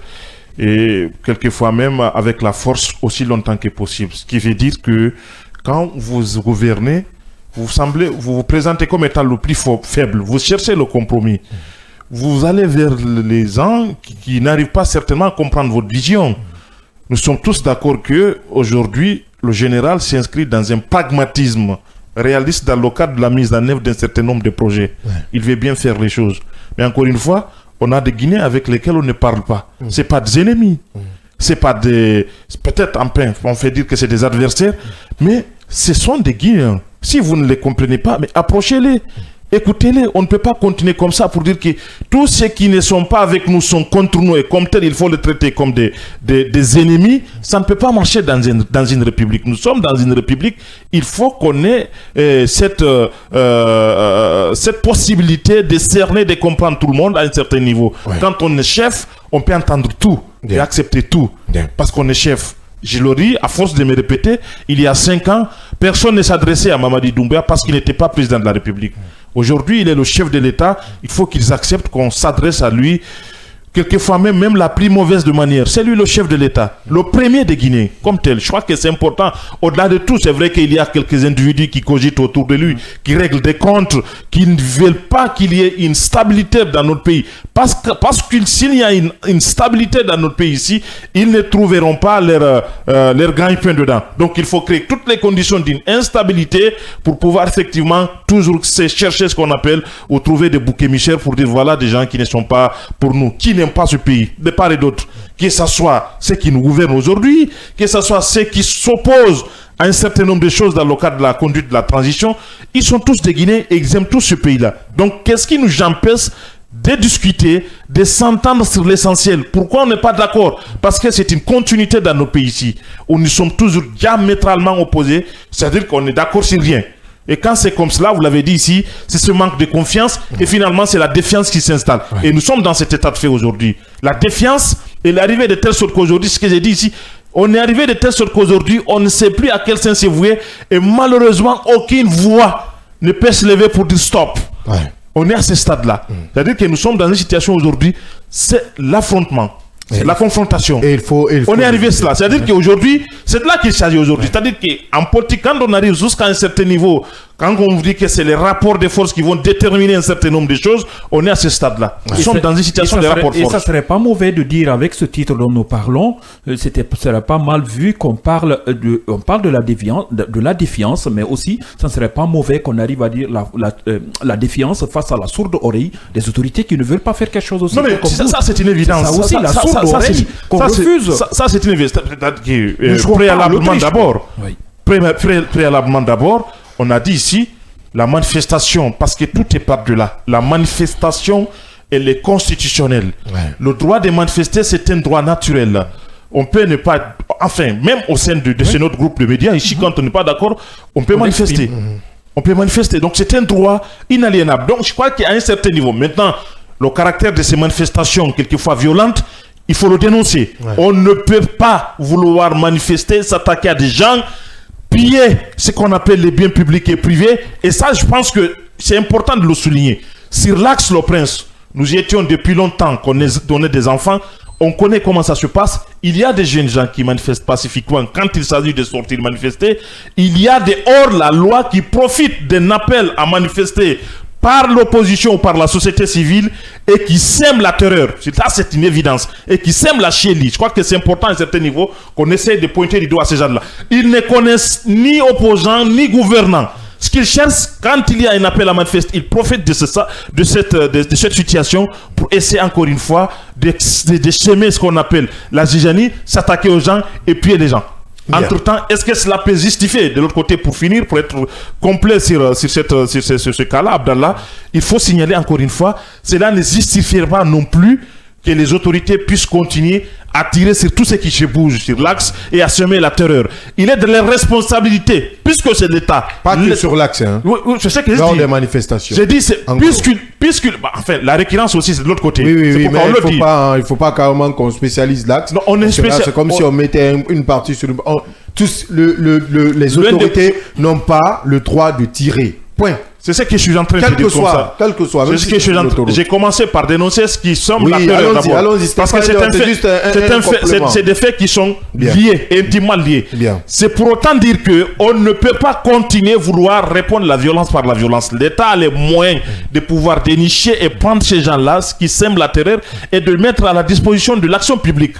et quelquefois même avec la force aussi longtemps que possible. Ce qui veut dire que quand vous gouvernez, vous vous présentez comme étant le plus faible. Vous cherchez le compromis. Vous allez vers les gens qui n'arrivent pas certainement à comprendre votre vision. Nous sommes tous d'accord que aujourd'hui, le général s'inscrit dans un pragmatisme réaliste dans le cadre de la mise en œuvre d'un certain nombre de projets. Il veut bien faire les choses. Mais encore une fois, on a des Guinéens avec lesquels on ne parle pas. C'est pas des ennemis. C'est pas des... Peut-être on fait dire que c'est des adversaires, mais ce sont des Guinéens. Si vous ne les comprenez pas, mais approchez-les, écoutez-les. On ne peut pas continuer comme ça pour dire que tous ceux qui ne sont pas avec nous sont contre nous et comme tel, il faut les traiter comme des ennemis. Ça ne peut pas marcher dans une république. Nous sommes dans une république. Il faut qu'on ait cette possibilité de cerner, de comprendre tout le monde à un certain niveau. Quand on est chef, on peut entendre tout et accepter tout parce qu'on est chef. Je le dis, à force de me répéter, il y a 5 ans, personne ne s'adressait à Mamadi Doumbouya parce qu'il n'était pas président de la République. Aujourd'hui, il est le chef de l'État. Il faut qu'ils acceptent qu'on s'adresse à lui. Quelquefois même la plus mauvaise de manière. C'est lui le chef de l'État, le premier de Guinée, comme tel. Je crois que c'est important. Au-delà de tout, c'est vrai qu'il y a quelques individus qui cogitent autour de lui, qui règlent des comptes, qui ne veulent pas qu'il y ait une stabilité dans notre pays. Parce que s'il y a une stabilité dans notre pays ici, ils ne trouveront pas leur gagne-pain dedans. Donc il faut créer toutes les conditions d'une instabilité pour pouvoir effectivement toujours chercher ce qu'on appelle ou trouver des boucs émissaires pour dire voilà des gens qui ne sont pas pour nous, qui n'aiment pas ce pays, de part et d'autre. Que ce soit ceux qui nous gouvernent aujourd'hui, que ce soit ceux qui s'opposent à un certain nombre de choses dans le cadre de la conduite de la transition, ils sont tous des Guinéens et ils aiment tous ce pays-là. Donc qu'est-ce qui nous empêche de discuter, de s'entendre sur l'essentiel? Pourquoi on n'est pas d'accord? Parce que c'est une continuité dans nos pays ici, où nous sommes toujours diamétralement opposés, c'est-à-dire qu'on est d'accord sur rien. Et quand c'est comme cela, vous l'avez dit ici, c'est ce manque de confiance et finalement c'est la défiance qui s'installe. Et nous sommes dans cet état de fait aujourd'hui. La défiance est arrivée de telle sorte qu'aujourd'hui, ce que j'ai dit ici, on est arrivé de telle sorte qu'aujourd'hui, on ne sait plus à quel sens se vouer et malheureusement, aucune voix ne peut se lever pour dire stop. On est à ce stade-là. C'est-à-dire que nous sommes dans une situation aujourd'hui, c'est l'affrontement. C'est la confrontation. Et on est arrivé à cela. C'est-à-dire qu'aujourd'hui, c'est de là qu'il s'agit aujourd'hui. C'est-à-dire qu'en politique, quand on arrive jusqu'à un certain niveau, quand on vous dit que c'est les rapports de force qui vont déterminer un certain nombre de choses, on est à ce stade-là. Nous sommes dans une situation de rapports de force. Et ça serait pas mauvais de dire avec ce titre dont nous parlons, serait pas mal vu qu'on parle de la défiance, mais aussi, ça ne serait pas mauvais qu'on arrive à dire la défiance face à la sourde oreille des autorités qui ne veulent pas faire quelque chose aussi. Non mais ça c'est une évidence. Ça aussi, la sourde oreille qu'on refuse. Ça c'est une évidence. Préalablement d'abord, on a dit ici, la manifestation, parce que tout est par-delà. La manifestation, elle est constitutionnelle. Le droit de manifester, c'est un droit naturel. On peut ne pas... Enfin, même au sein de notre groupe de médias, ici, quand on n'est pas d'accord, on peut manifester. On peut manifester. Donc, c'est un droit inaliénable. Donc, je crois qu'à un certain niveau, maintenant, le caractère de ces manifestations, quelquefois violentes, il faut le dénoncer. On ne peut pas vouloir manifester, s'attaquer à des gens, piller ce qu'on appelle les biens publics et privés. Et ça, je pense que c'est important de le souligner. Sur l'axe Le Prince, nous y étions depuis longtemps, qu'on est des enfants. On connaît comment ça se passe. Il y a des jeunes gens qui manifestent pacifiquement. Quand il s'agit de sortir manifester, il y a des hors-la-loi qui profitent d'un appel à manifester par l'opposition ou par la société civile et qui sèment la terreur. Ça, c'est une évidence. Et qui sèment la chienlit. Je crois que c'est important à un certain niveau qu'on essaie de pointer du doigt à ces gens-là. Ils ne connaissent ni opposants, ni gouvernants. Ce qu'ils cherchent, quand il y a un appel à manifester, ils profitent de cette situation pour essayer encore une fois de semer ce qu'on appelle la zizanie, s'attaquer aux gens et piller les gens. Entre-temps, est-ce que cela peut justifier de l'autre côté, pour finir, pour être complet sur ce cas-là, Abdallah, il faut signaler encore une fois, cela ne justifiera pas non plus que les autorités puissent continuer à tirer sur tout ce qui se bouge sur l'axe et à semer la terreur. Il est de leur responsabilité, puisque c'est l'État. Pas que sur l'axe, hein. Oui, je sais que lors des manifestations. J'ai dit, enfin, la récurrence aussi, c'est de l'autre côté. Oui, mais il ne faut pas carrément qu'on spécialise l'axe. Non, on est spécial. C'est comme si on mettait une partie sur les autorités n'ont pas le droit de tirer. Point. C'est ce que je suis en train de dire comme ça. Quel que soit. J'ai commencé par dénoncer ce qui semble la terreur d'abord. Parce que c'est des faits qui sont liés, intimement liés. C'est pour autant dire qu'on ne peut pas continuer à vouloir répondre à la violence par la violence. L'État a les moyens de pouvoir dénicher et prendre ces gens-là, ce qui sème la terreur, et de mettre à la disposition de l'action publique.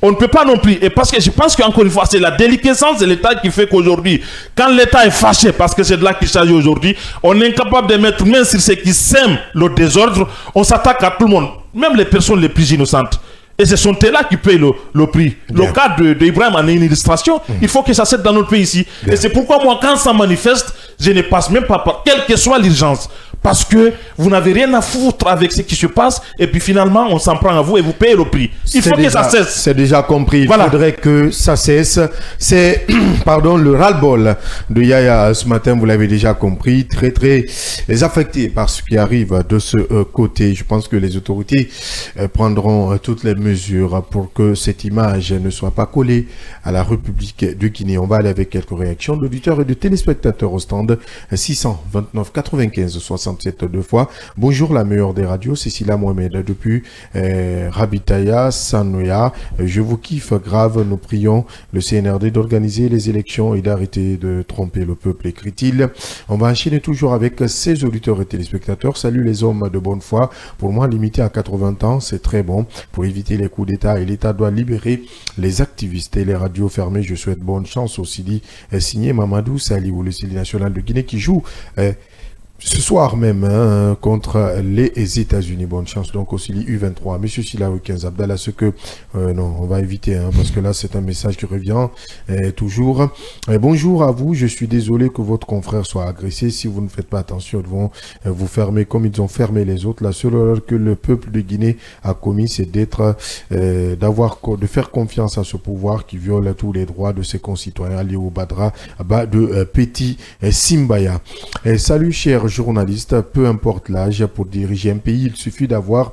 On ne peut pas non plus, et parce que je pense qu'encore une fois, c'est la déliquescence de l'État qui fait qu'aujourd'hui, quand l'État est fâché, parce que c'est de là qu'il s'agit aujourd'hui, on est incapable de mettre main sur ceux qui sèment le désordre, on s'attaque à tout le monde, même les personnes les plus innocentes. Et ce sont eux-là qui payent le prix. Bien. Le cas d'Ibrahim en est une illustration. Il faut que ça cède dans notre pays ici. Bien. Et c'est pourquoi moi, quand ça manifeste, je ne passe même pas par, quelle que soit l'urgence, parce que vous n'avez rien à foutre avec ce qui se passe et puis finalement on s'en prend à vous et vous payez le prix. Il faut que ça cesse. C'est déjà compris. Voilà. Il faudrait que ça cesse. C'est pardon, le ras-le-bol de Yaya ce matin, vous l'avez déjà compris, très très affecté par ce qui arrive de ce côté. Je pense que les autorités prendront toutes les mesures pour que cette image ne soit pas collée à la République de Guinée. On va aller avec quelques réactions d'auditeurs et de téléspectateurs au stand 629 95 67 deux fois. Bonjour la meilleure des radios, Cécilia Mohamed depuis Rabitaya, Sanoya. Je vous kiffe grave, nous prions le CNRD d'organiser les élections et d'arrêter de tromper le peuple, écrit-il. On va enchaîner toujours avec ces auditeurs et téléspectateurs. Salut les hommes de bonne foi. Pour moi, limité à 80 ans, c'est très bon pour éviter les coups d'État et l'État doit libérer les activistes et les radios fermées. Je souhaite bonne chance au Sili signé Mamadou Saliou, le Sili national de Guinée qui joue ce soir même contre les États-Unis. Bonne chance donc au Sili U23. Monsieur Silaou 15 Abdallah, ce que non, on va éviter parce que là c'est un message qui revient toujours. Bonjour à vous, je suis désolé que votre confrère soit agressé. Si vous ne faites pas attention, ils vont vous fermer comme ils ont fermé les autres. La seule erreur que le peuple de Guinée a commis, c'est de faire confiance à ce pouvoir qui viole tous les droits de ses concitoyens. Léo Badra de Petit Simbaya. Salut cher journaliste, peu importe l'âge, pour diriger un pays, il suffit d'avoir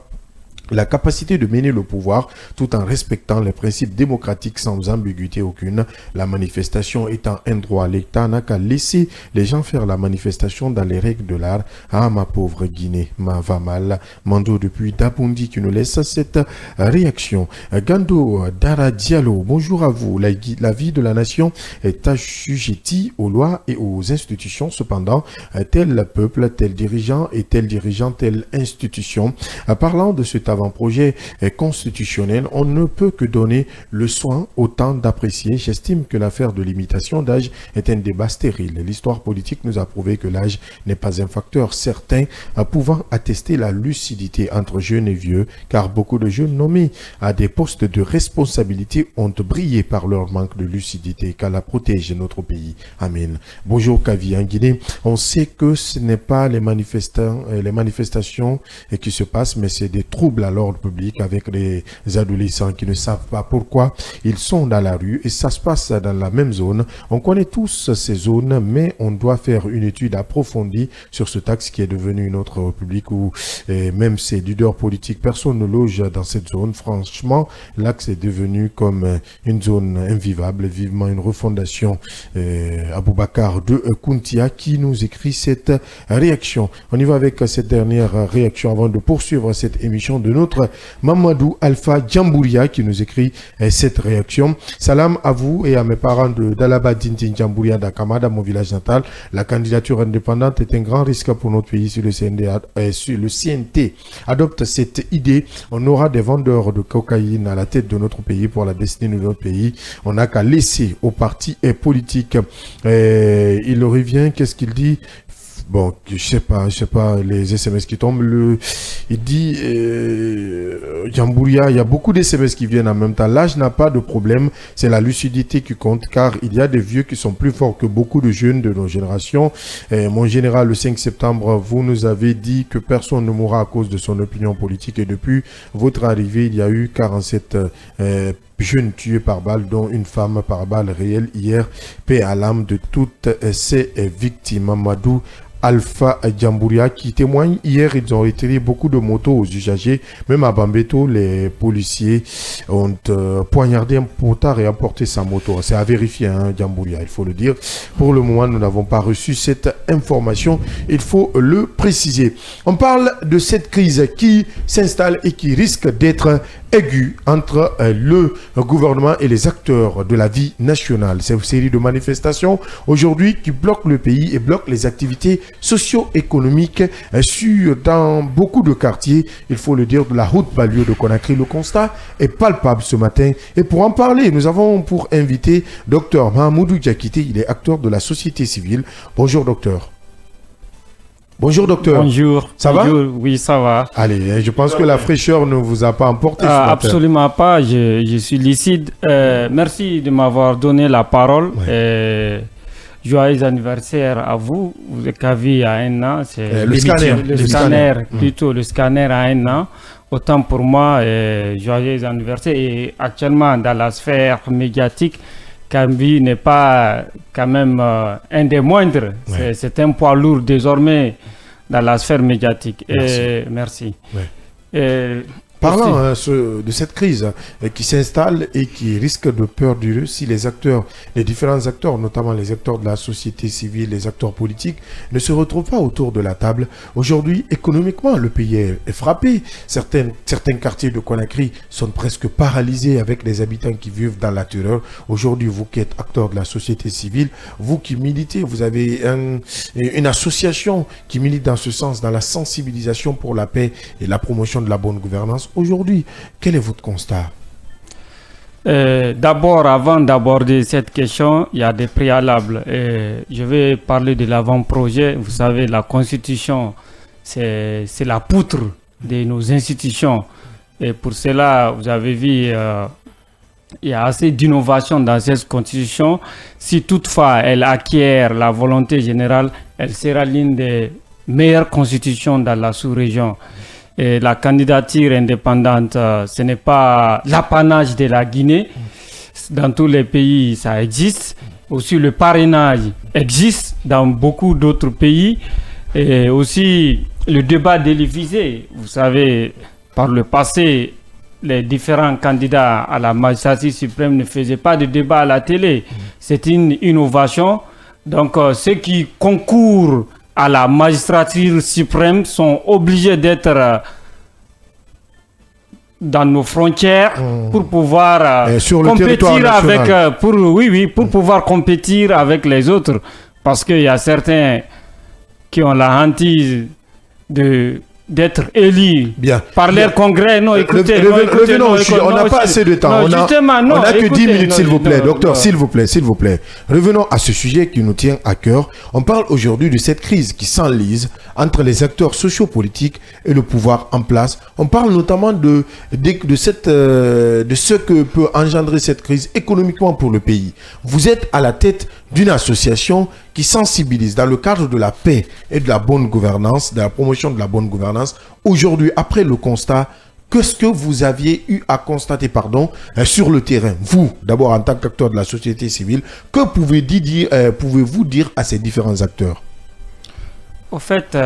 la capacité de mener le pouvoir tout en respectant les principes démocratiques sans ambiguïté aucune. La manifestation étant un droit, l'État n'a qu'à laisser les gens faire la manifestation dans les règles de l'art. Ah, ma pauvre Guinée, ma va mal. Mando depuis Dabundi qui nous laisse cette réaction. Gando Dara Diallo, bonjour à vous. La vie de la nation est assujettie aux lois et aux institutions. Cependant, tel peuple, tel dirigeant et tel dirigeant, telle institution. Parlant de cet avant-projet constitutionnel, on ne peut que donner le soin au temps d'apprécier. J'estime que l'affaire de limitation d'âge est un débat stérile. L'histoire politique nous a prouvé que l'âge n'est pas un facteur certain pouvant attester la lucidité entre jeunes et vieux, car beaucoup de jeunes nommés à des postes de responsabilité ont brillé par leur manque de lucidité. Qu'Allah protège notre pays. Amen. Bonjour Kavi, en Guinée, on sait que ce n'est pas les manifestations qui se passent, mais c'est des troubles à l'ordre public avec les adolescents qui ne savent pas pourquoi ils sont dans la rue et ça se passe dans la même zone. On connaît tous ces zones, mais on doit faire une étude approfondie sur ce axe qui est devenu une autre république où même ces leaders politiques, personne ne loge dans cette zone. Franchement, l'axe est devenu comme une zone invivable. Vivement une refondation. Aboubakar de Kountia qui nous écrit cette réaction. On y va avec cette dernière réaction avant de poursuivre cette émission de notre Mamadou Alpha Djambouria qui nous écrit cette réaction. Salam à vous et à mes parents de Dalaba Dintin Djambouria d'Akamada, mon village natal. La candidature indépendante est un grand risque pour notre pays. Si le CNT adopte cette idée, on aura des vendeurs de cocaïne à la tête de notre pays pour la destinée de notre pays. On n'a qu'à laisser aux partis politiques. Il revient, qu'est-ce qu'il dit? Bon, je sais pas, les SMS qui tombent. Il dit, Djambouria, il y a beaucoup d'SMS qui viennent en même temps. L'âge n'a pas de problème, c'est la lucidité qui compte, car il y a des vieux qui sont plus forts que beaucoup de jeunes de nos générations. Mon général, le 5 septembre, vous nous avez dit que personne ne mourra à cause de son opinion politique et depuis votre arrivée, il y a eu 47 jeunes tués par balle, dont une femme par balle réelle hier. Paix à l'âme de toutes ces victimes. Mamadou Alpha Djambouria qui témoigne. Hier, ils ont retiré beaucoup de motos aux usagers. Même à Bambeto, les policiers ont poignardé un potard et emporté sa moto. C'est à vérifier, Djambouria, il faut le dire. Pour le moment, nous n'avons pas reçu cette information. Il faut le préciser. On parle de cette crise qui s'installe et qui risque d'être aiguë entre le gouvernement et les acteurs de la vie nationale. C'est une série de manifestations aujourd'hui qui bloquent le pays et bloquent les activités socio-économiques dans beaucoup de quartiers, il faut le dire, de la route banlieue de Conakry. Le constat est palpable ce matin. Et pour en parler, nous avons pour invité Dr Mahamoudou Diakité. Il est acteur de la société civile. Bonjour docteur. Bonjour docteur. Bonjour. Ça va? Oui, ça va. Allez, je pense que la fraîcheur ne vous a pas emporté ce matin. Absolument pas, je suis lucide. Merci de m'avoir donné la parole. Ouais. Joyeux anniversaire à vous. Vous êtes Kavi à un an. C'est le scanner. Plutôt le scanner à un an. Autant pour moi, joyeux anniversaire. Et actuellement, dans la sphère médiatique, Kavi n'est pas quand même un des moindres. Ouais. C'est un poids lourd désormais dans la sphère médiatique. Merci. Ouais. Parlant de cette crise qui s'installe et qui risque de perdurer si les différents acteurs, notamment les acteurs de la société civile, les acteurs politiques, ne se retrouvent pas autour de la table. Aujourd'hui, économiquement, le pays est frappé. Certains quartiers de Conakry sont presque paralysés avec les habitants qui vivent dans la terreur. Aujourd'hui, vous qui êtes acteurs de la société civile, vous qui militez, vous avez une association qui milite dans ce sens, dans la sensibilisation pour la paix et la promotion de la bonne gouvernance. Aujourd'hui, quel est votre constat? D'abord, avant d'aborder cette question, il y a des préalables. Je vais parler de l'avant-projet. Vous savez, la Constitution, c'est la poutre de nos institutions. Et pour cela, vous avez vu, il y a assez d'innovation dans cette Constitution. Si toutefois elle acquiert la volonté générale, elle sera l'une des meilleures constitutions dans la sous-région. Et la candidature indépendante, ce n'est pas l'apanage de la Guinée. Dans tous les pays, ça existe. Aussi, le parrainage existe dans beaucoup d'autres pays. Et aussi, le débat télévisé. Vous savez, par le passé, les différents candidats à la magistrature suprême ne faisaient pas de débat à la télé. C'est une innovation. Donc, ceux qui concourent à la magistrature suprême sont obligés d'être dans nos frontières pour pouvoir compétir avec pour pouvoir compétir avec les autres, parce qu'il y a certains qui ont la hantise d'être élus par leur congrès. Non, écoutez, revenons, on n'a pas assez de temps. On n'a que 10 minutes, s'il vous plaît. Docteur, s'il vous plaît. Revenons à ce sujet qui nous tient à cœur. On parle aujourd'hui de cette crise qui s'enlise entre les acteurs sociopolitiques et le pouvoir en place. On parle notamment de ce que peut engendrer cette crise économiquement pour le pays. Vous êtes à la tête d'une association qui sensibilise dans le cadre de la paix et de la bonne gouvernance, de la promotion de la bonne gouvernance. Aujourd'hui, après le constat, qu'est-ce que vous aviez eu à constater sur le terrain? Vous, d'abord en tant qu'acteur de la société civile, que pouvez-vous dire à ces différents acteurs? Au fait,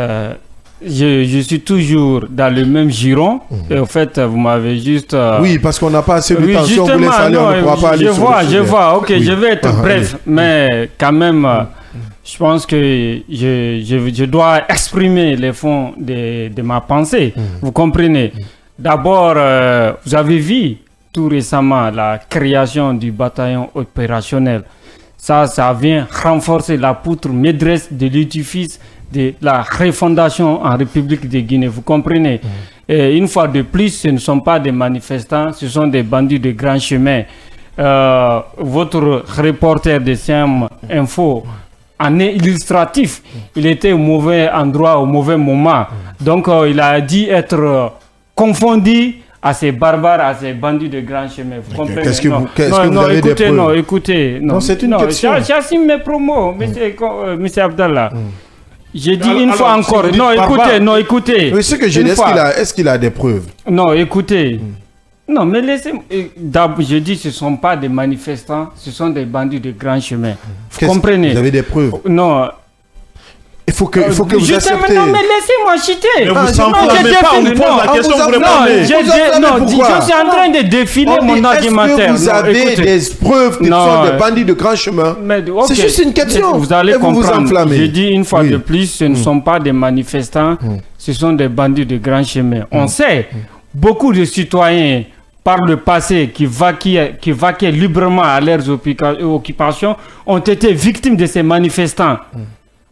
je suis toujours dans le même giron. Et au fait, vous m'avez juste... Oui, parce qu'on n'a pas assez de temps. Si on vous laisse aller, on ne pourra pas aller sur le sujet. Je vois. Ok, je vais être bref. Mais quand même, je pense que je dois exprimer les fonds de ma pensée. Vous comprenez? D'abord, vous avez vu tout récemment la création du bataillon opérationnel. Ça vient renforcer la poutre maîtresse de l'édifice de la refondation en République de Guinée. Vous comprenez? Et une fois de plus, ce ne sont pas des manifestants, ce sont des bandits de grand chemin. Votre reporter de CM Info en est illustratif. Il était au mauvais endroit, au mauvais moment. Donc, il a dit être confondu à ces barbares, à ces bandits de grand chemin. Vous comprenez? Qu'est-ce que vous avez des preuves? Écoutez. Non, c'est une question. J'assume mes promos, monsieur Abdallah. J'ai dit une fois encore. Écoutez. Mais ce que je dis, est-ce qu'il a des preuves? Non, écoutez. Non, mais laissez-moi. Je dis, ce ne sont pas des manifestants, ce sont des bandits de grand chemin. Vous comprenez? Vous avez des preuves? Non. Il faut que vous acceptez. Non, mais laissez-moi chiter. Mais vous s'enflammez pas, on vous pose la question, vous répondez. Je suis en train de défiler mon argumentaire. Est-ce que vous avez des preuves qu'ils sont des bandits de grand chemin? C'est juste une question. Vous allez comprendre. Je dis une fois de plus, ce ne sont pas des manifestants, ce sont des bandits de grand chemin. On sait, beaucoup de citoyens par le passé qui vaquaient librement à leurs occupations ont été victimes de ces manifestants.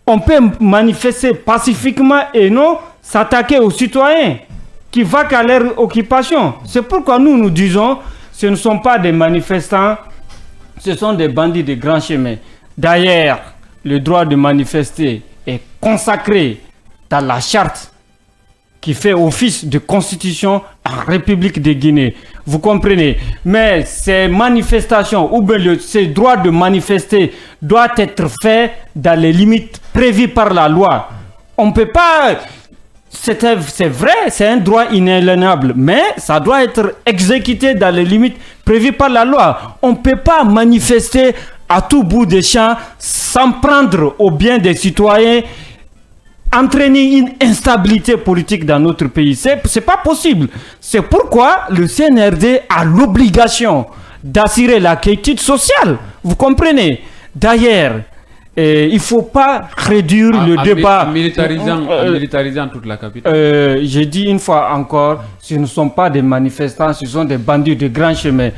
On peut manifester pacifiquement et non s'attaquer aux citoyens qui vaquent à leur occupation. C'est pourquoi nous disons, ce ne sont pas des manifestants, ce sont des bandits de grand chemin. D'ailleurs, le droit de manifester est consacré dans la charte qui fait office de constitution en République de Guinée. Vous comprenez? Mais ces manifestations, ou bien ces droits de manifester, doivent être faits dans les limites prévues par la loi. On ne peut pas... C'est vrai, c'est un droit inaliénable, mais ça doit être exécuté dans les limites prévues par la loi. On ne peut pas manifester à tout bout des champs sans prendre au bien des citoyens, entraîner une instabilité politique dans notre pays. C'est pas possible. C'est pourquoi le CNRD a l'obligation d'assurer la quiétude sociale. Vous comprenez? D'ailleurs, il ne faut pas réduire le débat. Militarisant toute la capitale. J'ai dit une fois encore, ce ne sont pas des manifestants, ce sont des bandits de grand chemin.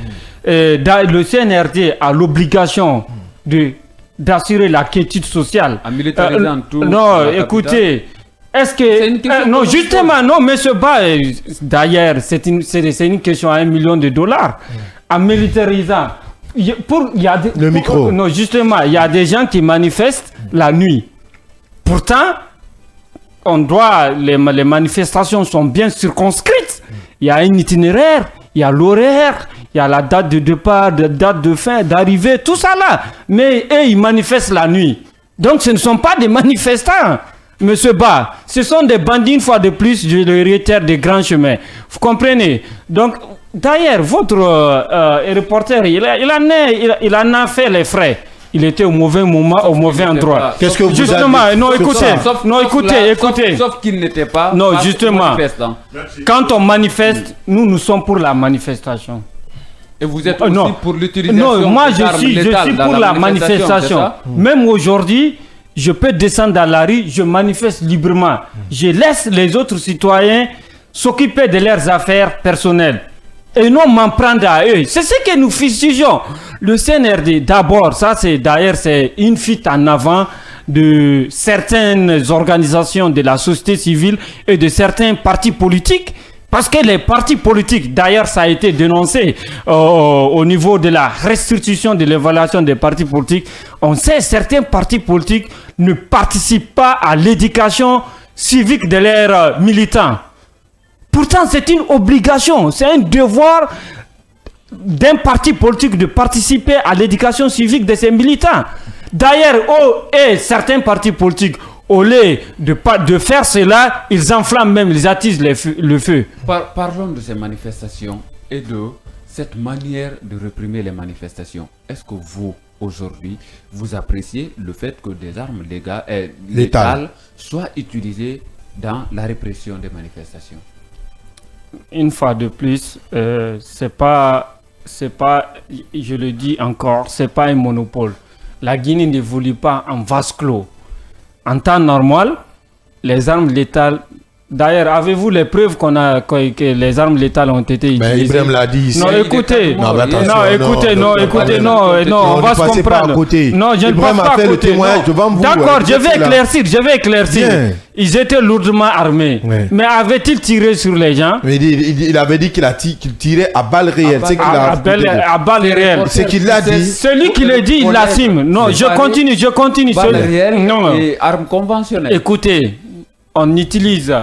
Le CNRD a l'obligation d'assurer la quiétude sociale. En militarisant tout. Non, écoutez, est-ce que... non, justement, non, monsieur Ba, d'ailleurs, c'est une question à $1 million. En militarisant... le micro. Non, justement, il y a des gens qui manifestent la nuit. Pourtant, les manifestations sont bien circonscrites. Il y a un itinéraire, il y a l'horaire, il y a la date de départ, la date de fin, d'arrivée, tout ça là. Mais eux, ils manifestent la nuit. Donc, ce ne sont pas des manifestants, monsieur Ba. Ce sont des bandits, une fois de plus, je le réitère, des grands chemins. Vous comprenez? Donc, d'ailleurs, votre reporter, il en a fait les frais. Il était au mauvais moment, au mauvais endroit. Qu'est-ce que vous justement, avez non, écoutez, écoutez. Sauf qu'il n'était pas. Non, justement. Quand on manifeste, nous sommes pour la manifestation. Et vous êtes aussi pour l'utilisation. Non, moi je suis pour la manifestation. Même aujourd'hui, je peux descendre dans la rue, je manifeste librement. Je laisse les autres citoyens s'occuper de leurs affaires personnelles. Et non m'en prendre à eux. C'est ce que nous fustigeons. Le CNRD, d'abord, c'est une fuite en avant de certaines organisations de la société civile et de certains partis politiques. Parce que les partis politiques, d'ailleurs, ça a été dénoncé au niveau de la restitution de l'évaluation des partis politiques. On sait que certains partis politiques ne participent pas à l'éducation civique de leurs militants. Pourtant, c'est une obligation, c'est un devoir d'un parti politique de participer à l'éducation civique de ses militants. D'ailleurs, certains partis politiques, au lieu de faire cela, ils enflamment même, ils attisent le feu. Parlons de ces manifestations et de cette manière de réprimer les manifestations. Est-ce que vous, aujourd'hui, vous appréciez le fait que des armes létales soient utilisées dans la répression des manifestations? Une fois de plus, c'est pas, je le dis encore, c'est pas un monopole. La Guinée n'évolue pas en vase clos. En temps normal, les armes létales. D'ailleurs, avez-vous les preuves que les armes létales ont été utilisées? Mais Ibrahim l'a dit ici. Non, écoutez. Non, on va se comprendre. Non, je ne passe pas à côté. D'accord, je vais éclaircir. Ils étaient lourdement armés. Oui. Mais avait-il tiré sur les gens? Mais il avait dit qu'il tirait à balles réelles. À balles réelles. C'est qu'il l'a dit. Celui qui le dit, il l'assume. Non, je continue. Balles réelles et armes conventionnelles. Écoutez. On utilise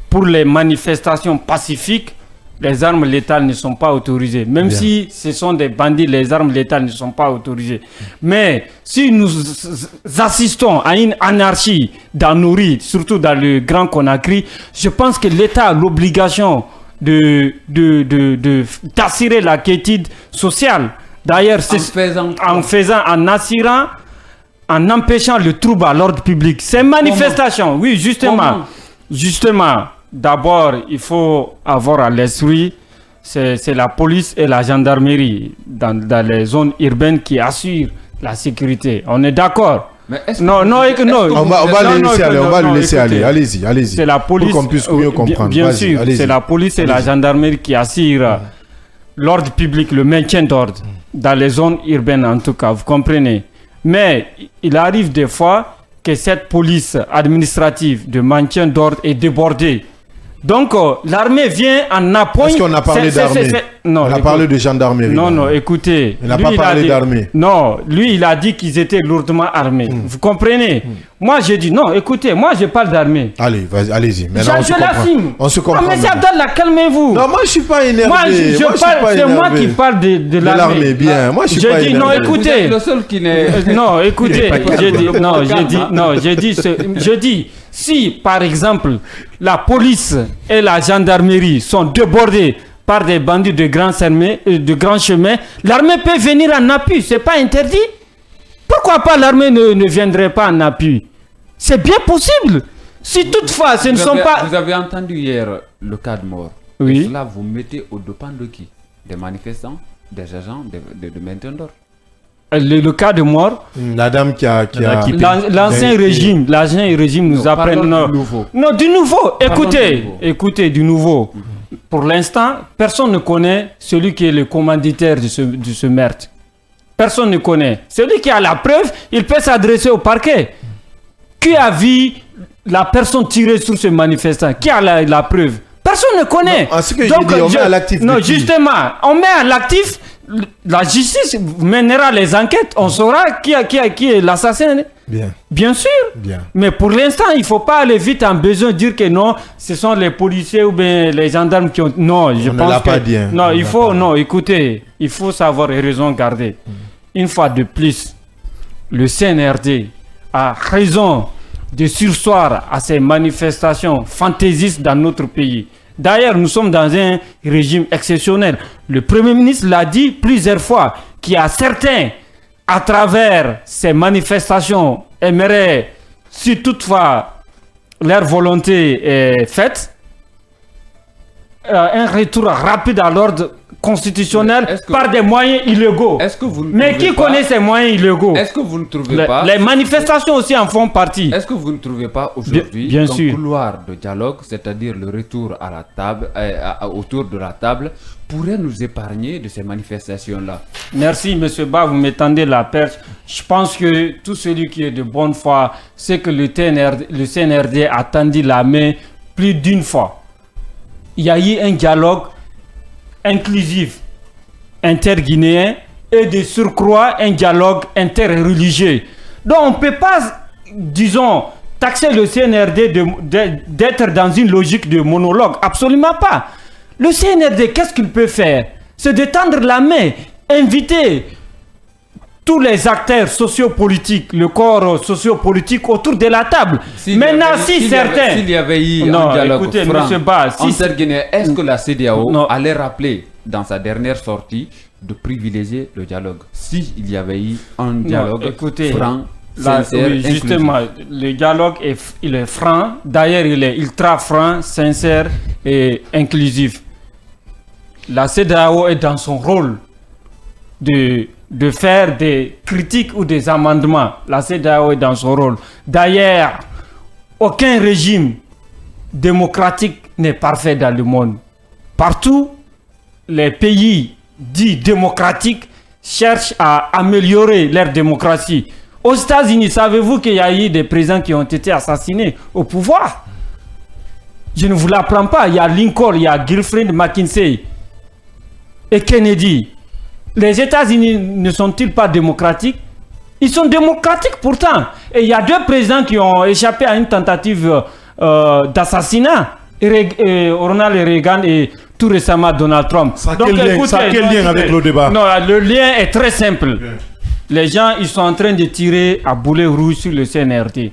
pour les manifestations pacifiques, les armes létales ne sont pas autorisées. Même si ce sont des bandits, les armes létales ne sont pas autorisées. Mais si nous assistons à une anarchie dans nos rues, surtout dans le Grand Conakry, je pense que l'État a l'obligation d'assurer la quiétude sociale. D'ailleurs, en empêchant le trouble à l'ordre public. Ces manifestations, oui, justement, d'abord, il faut avoir à l'esprit, c'est la police et la gendarmerie dans les zones urbaines qui assurent la sécurité. On est d'accord? Non. On va le laisser aller. Allez-y. C'est la police, pour qu'on puisse mieux comprendre. Bien sûr, c'est la police et la gendarmerie qui assurent l'ordre public, le maintien d'ordre, dans les zones urbaines en tout cas, vous comprenez? Mais il arrive des fois que cette police administrative de maintien d'ordre est débordée. Donc l'armée vient en appui. Est-ce qu'on a parlé d'armée? Non, on a parlé de gendarmerie. Non, écoutez. Il n'a pas parlé d'armée. Non, lui, il a dit qu'ils étaient lourdement armés. Vous comprenez? Moi, j'ai dit non, écoutez, moi, je parle d'armée. Allez, allez-y. Maintenant, on se comprend. Mais c'est Abdallah, calmez-vous. Non, moi, je ne suis pas énervé. Moi, c'est moi qui parle de l'armée. Bien, moi, je suis pas énervé. Non, écoutez. Le seul qui n'est... Non, écoutez. Je dis, si, par exemple, la police et la gendarmerie sont débordées par des bandits de grands chemins, l'armée peut venir en appui, c'est pas interdit. Pourquoi pas l'armée ne viendrait pas en appui? C'est bien possible. Si toutefois ce ne sont pas... Vous avez entendu hier le cas de mort. Oui. Et cela vous mettez au dépend de qui? Des manifestants, des agents de maintien d'ordre. Le cas de mort, la dame qui a l'ancien régime nous apprend du nouveau. Écoutez du nouveau. Pour l'instant, personne ne connaît celui qui est le commanditaire de ce meurtre. Personne ne connaît. Celui qui a la preuve, il peut s'adresser au parquet. Qui a vu la personne tirer sur ce manifestant? Qui a la preuve? Personne ne connaît. Non, ce que donc, je dis, on met à l'actif. Non, justement, on met à l'actif. La justice mènera les enquêtes. On saura qui est l'assassin. Bien sûr. Bien. Mais pour l'instant, il ne faut pas aller vite en besoin de dire que non, ce sont les policiers ou bien les gendarmes qui ont... Non, je pense que... Pas dit, hein. Non, écoutez, il faut savoir et raison garder. Une fois de plus, le CNRD a raison de surseoir à ces manifestations fantaisistes dans notre pays. D'ailleurs, nous sommes dans un régime exceptionnel. Le Premier ministre l'a dit plusieurs fois, qu'il y a certains, à travers ces manifestations, aimeraient, si toutefois leur volonté est faite, un retour rapide à l'ordre constitutionnel par des moyens illégaux. Mais qui connaît ces moyens illégaux? Est-ce que vous ne trouvez pas... Les manifestations aussi en font partie. Est-ce que vous ne trouvez pas aujourd'hui qu'un couloir de dialogue, c'est-à-dire le retour à la table, autour de la table, pourrait nous épargner de ces manifestations-là? Merci, M. Ba, vous m'étendez la perche. Je pense que tout celui qui est de bonne foi sait que le CNRD a tendu la main plus d'une fois. Il y a eu un dialogue inclusif interguinéen et de surcroît un dialogue interreligieux. Donc on ne peut pas, disons, taxer le CNRD d'être dans une logique de monologue. Absolument pas. Le CNRD, qu'est-ce qu'il peut faire? C'est de tendre la main, inviter tous les acteurs sociopolitiques, le corps sociopolitique autour de la table. S'il y avait eu un dialogue franc entre Guinéens, est-ce que la CEDEAO allait rappeler dans sa dernière sortie de privilégier le dialogue? S'il y avait eu un dialogue franc, sincère, justement, le dialogue il est franc. D'ailleurs, il est ultra franc, sincère et inclusif. La CEDEAO est dans son rôle de faire des critiques ou des amendements. La CEDEAO est dans son rôle. D'ailleurs, aucun régime démocratique n'est parfait dans le monde. Partout, les pays dits démocratiques cherchent à améliorer leur démocratie. Aux États-Unis, savez-vous qu'il y a eu des présidents qui ont été assassinés au pouvoir? Je ne vous l'apprends pas. Il y a Lincoln, il y a Gilfred McKinsey et Kennedy. Les États-Unis ne sont-ils pas démocratiques? Ils sont démocratiques pourtant. Et il y a deux présidents qui ont échappé à une tentative d'assassinat. Ronald Reagan et tout récemment Donald Trump. Ça a quel lien avec le débat? Non, le lien est très simple. Bien. Les gens, ils sont en train de tirer à boulet rouge sur le CNRD.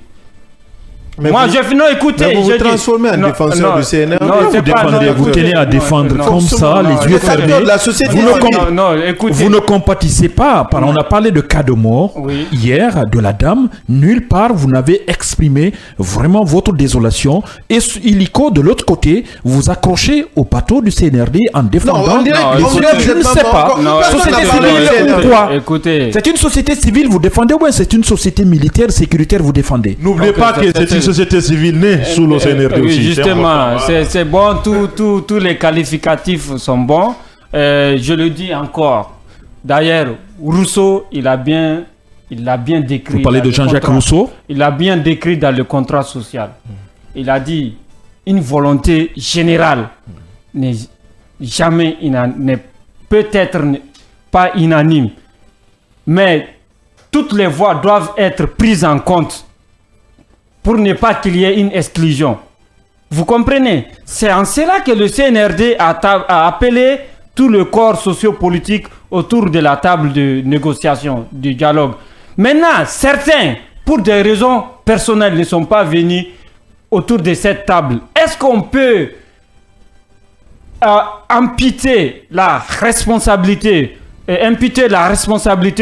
Mais moi, écoutez, vous vous transformez en défenseur du CNRD. Vous tenez à défendre comme ça, les yeux fermés. Vous ne compatissez pas. On a parlé de cas de mort hier, de la dame. Nulle part, vous n'avez exprimé vraiment votre désolation. Et illico, de l'autre côté, vous accrochez au bateau du CNRD en défendant. Je ne sais pas. Société civile ou quoi? C'est une société civile, vous défendez, ou c'est une société militaire, sécuritaire, vous défendez? N'oubliez pas que c'est une société civile née sous le CNRD aussi. Justement, c'est bon, tous les qualificatifs sont bons. Je le dis encore. D'ailleurs, Rousseau, il l'a bien décrit. Vous parlez de Jean-Jacques Rousseau? Il l'a bien décrit dans le contrat social. Il a dit une volonté générale n'est peut-être pas unanime, mais toutes les voix doivent être prises en compte pour ne pas qu'il y ait une exclusion. Vous comprenez? C'est en cela que le CNRD a appelé tout le corps sociopolitique autour de la table de négociation, du dialogue. Maintenant, certains, pour des raisons personnelles, ne sont pas venus autour de cette table. Est-ce qu'on peut imputer la responsabilité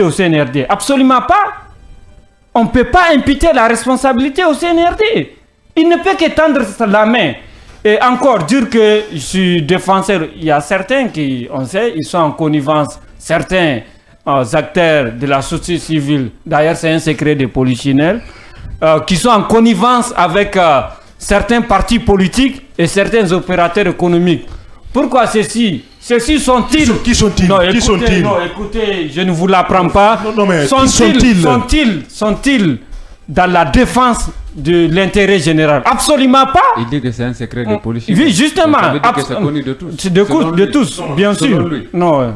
au CNRD? Absolument pas. On ne peut pas imputer la responsabilité au CNRD. Il ne peut que tendre la main. Et encore dire que je suis défenseur, il y a certains qui, on sait, ils sont en connivence. Certains acteurs de la société civile, d'ailleurs c'est un secret de polichinelle, qui sont en connivence avec certains partis politiques et certains opérateurs économiques. Pourquoi ceux-ci sont-ils... Qui sont-ils? Non, écoutez, je ne vous l'apprends pas. Non, mais sont-ils dans la défense de l'intérêt général? Absolument pas. Il dit que c'est un secret de polichinelle. Oui, justement. Ça veut dire que c'est connu de tous. C'est de tous, bien sûr. Non,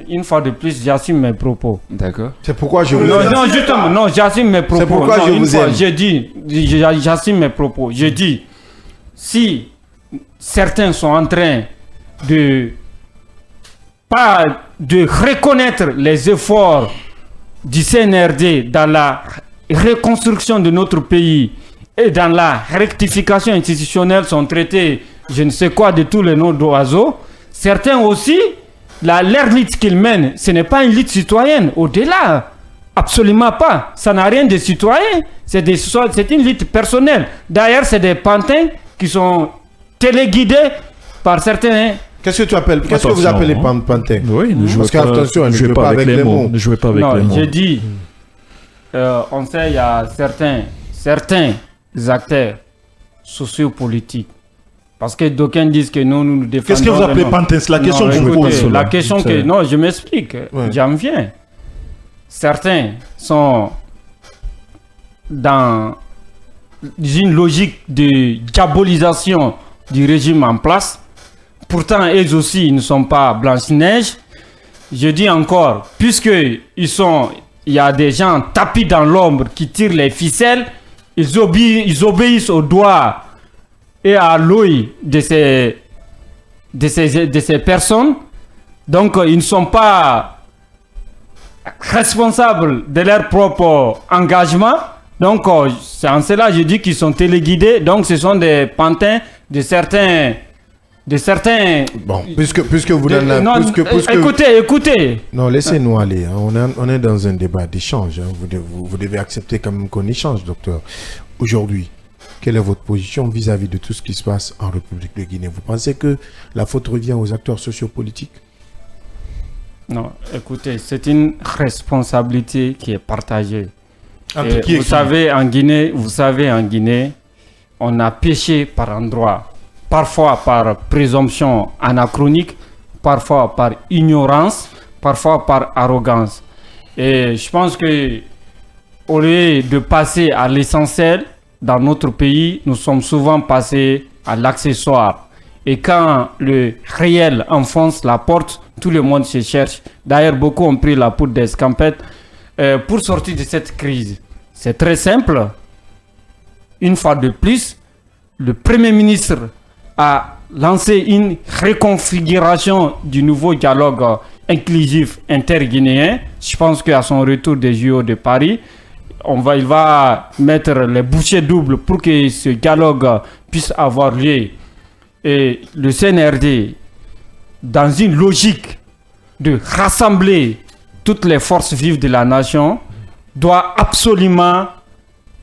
une fois de plus, j'assume mes propos. D'accord. C'est pourquoi je vous aime. Non, justement, non, j'assume mes propos. C'est pourquoi je vous aime. J'assume mes propos. Je dis, si certains sont en train de reconnaître les efforts du CNRD dans la reconstruction de notre pays et dans la rectification institutionnelle, sont traités, je ne sais quoi, de tous les noms d'oiseaux. Certains aussi, leur lutte qu'ils mènent, ce n'est pas une lutte citoyenne. Au-delà, absolument pas. Ça n'a rien de citoyen. C'est une lutte personnelle. D'ailleurs, c'est des pantins qui sont téléguidés par certains. Qu'est-ce que vous appelez pantin? Oui, ne jouez Parce pas, qu'attention, ne jouez pas avec les mots. Ne jouez pas avec les mots. J'ai dit, on sait, il y a certains acteurs sociopolitiques. Parce que d'aucuns disent que nous défendons... Qu'est-ce que vous appelez pantin? C'est la question que je vous pose. La question que... Non, je m'explique. Ouais. J'en viens. Certains sont dans une logique de diabolisation du régime en place. Pourtant, eux aussi, ils ne sont pas Blanche-Neige. Je dis encore, puisqu'il y a des gens tapis dans l'ombre qui tirent les ficelles, ils obéissent au doigt et à l'œil de ces personnes. Donc, ils ne sont pas responsables de leur propre engagement. Donc, c'est en cela je dis qu'ils sont téléguidés. Donc, ce sont des pantins de certains... Bon, puisque vous écoutez. Non, laissez-nous aller. Hein. On est dans un débat d'échange. Hein. Vous devez accepter quand même qu'on échange, docteur. Aujourd'hui, quelle est votre position vis-à-vis de tout ce qui se passe en République de Guinée? Vous pensez que la faute revient aux acteurs sociopolitiques? Non, écoutez, c'est une responsabilité qui est partagée. Vous savez, en Guinée, on a péché par endroits. Parfois par présomption anachronique, parfois par ignorance, parfois par arrogance. Et je pense que au lieu de passer à l'essentiel, dans notre pays, nous sommes souvent passés à l'accessoire. Et quand le réel enfonce la porte, tout le monde se cherche. D'ailleurs, beaucoup ont pris la poudre d'escampette pour sortir de cette crise. C'est très simple. Une fois de plus, le Premier ministre a lancé une reconfiguration du nouveau dialogue inclusif interguinéen. Je pense qu'à son retour des JO de Paris, il va mettre les bouchées doubles pour que ce dialogue puisse avoir lieu. Et le CNRD, dans une logique de rassembler toutes les forces vives de la nation, doit absolument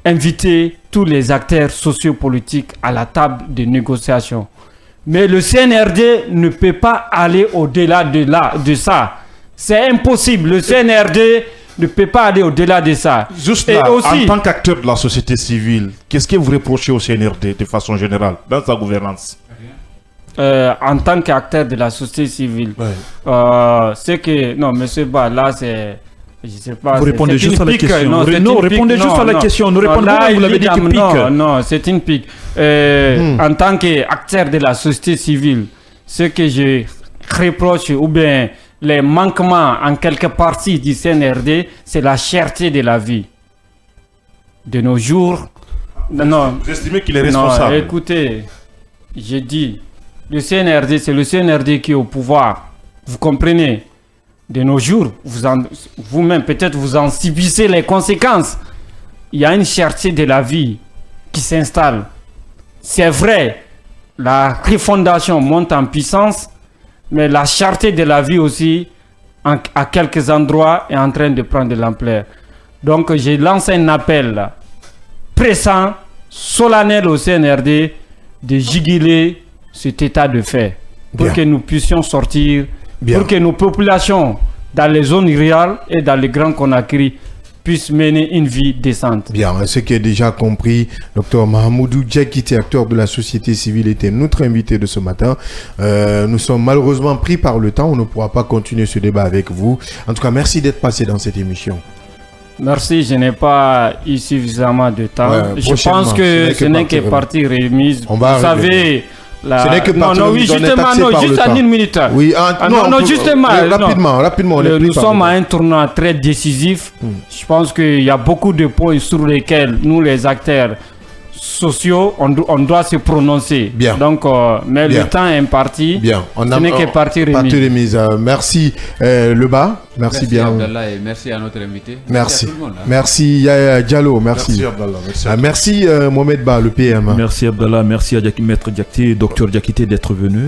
inviter tous les acteurs sociopolitiques à la table de négociation. Mais le CNRD ne peut pas aller au-delà de ça. C'est impossible. Le CNRD ne peut pas aller au-delà de ça. Juste là, en tant qu'acteur de la société civile, qu'est-ce que vous reprochez au CNRD de façon générale dans sa gouvernance? En tant qu'acteur de la société civile, c'est que... Non, monsieur Ba, là, c'est... Je sais pas, vous répondez juste à la question. Non, répondez juste à la question. Ne répondez pas, vous l'avez dit qu'il pique. Non, c'est une pique. En tant qu'acteur de la société civile, ce que je reproche ou bien les manquements en quelque partie du CNRD, c'est la cherté de la vie. De nos jours... Non, vous estimez qu'il est responsable? Non, écoutez, j'ai dit, le CNRD, c'est le CNRD qui est au pouvoir. Vous comprenez? De nos jours, vous-même, peut-être vous en subissez les conséquences. Il y a une cherté de la vie qui s'installe. C'est vrai, la refondation monte en puissance, mais la cherté de la vie aussi, à quelques endroits, est en train de prendre de l'ampleur. Donc, j'ai lancé un appel pressant, solennel au CNRD, de juguler cet état de fait, pour que nous puissions sortir, pour que nos populations, dans les zones rurales et dans les grands Conakry, puissent mener une vie décente. Bien, ce qui est déjà compris, Dr Mahamoudou Diakité, acteur de la société civile, était notre invité de ce matin. Nous sommes malheureusement pris par le temps, on ne pourra pas continuer ce débat avec vous. En tout cas, merci d'être passé dans cette émission. Merci, je n'ai pas eu suffisamment de temps. Je pense que ce n'est que partie remise. Vous savez... Ce n'est que oui, justement, juste en une minute. Oui, justement. Rapidement. Nous sommes à un tournoi très décisif. Je pense qu'il y a beaucoup de points sur lesquels nous, les acteurs sociaux, on doit se prononcer. Bien. Donc, mais le temps est imparti. Bien. Ce n'est que partie remise. Merci Leba. Merci bien. Abdallah, et merci à notre invité. Merci. À tout le monde, hein. Merci Yaya Diallo. Merci Abdallah. Merci Mohamed Ba, le PM. Merci Abdallah. Merci à Maître Diakité, Docteur Diakité d'être venu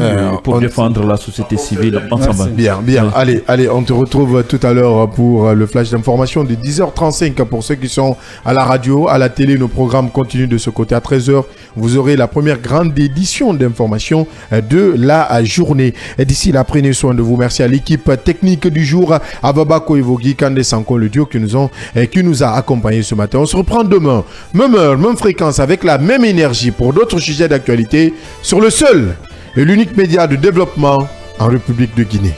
pour défendre la société civile ensemble. Bien. Allez, on te retrouve tout à l'heure pour le flash d'information de 10h35 pour ceux qui sont à la radio, à la télé. Nos programmes continuent de ce côté. À 13h, vous aurez la première grande édition d'information de la journée. Et d'ici là, prenez soin de vous. Merci à l'équipe technique du jour. Ababa Koivogi, Kande Sanko, le duo qui nous a accompagnés ce matin. On se reprend demain, même heure, même fréquence, avec la même énergie pour d'autres sujets d'actualité sur le seul et l'unique média de développement en République de Guinée.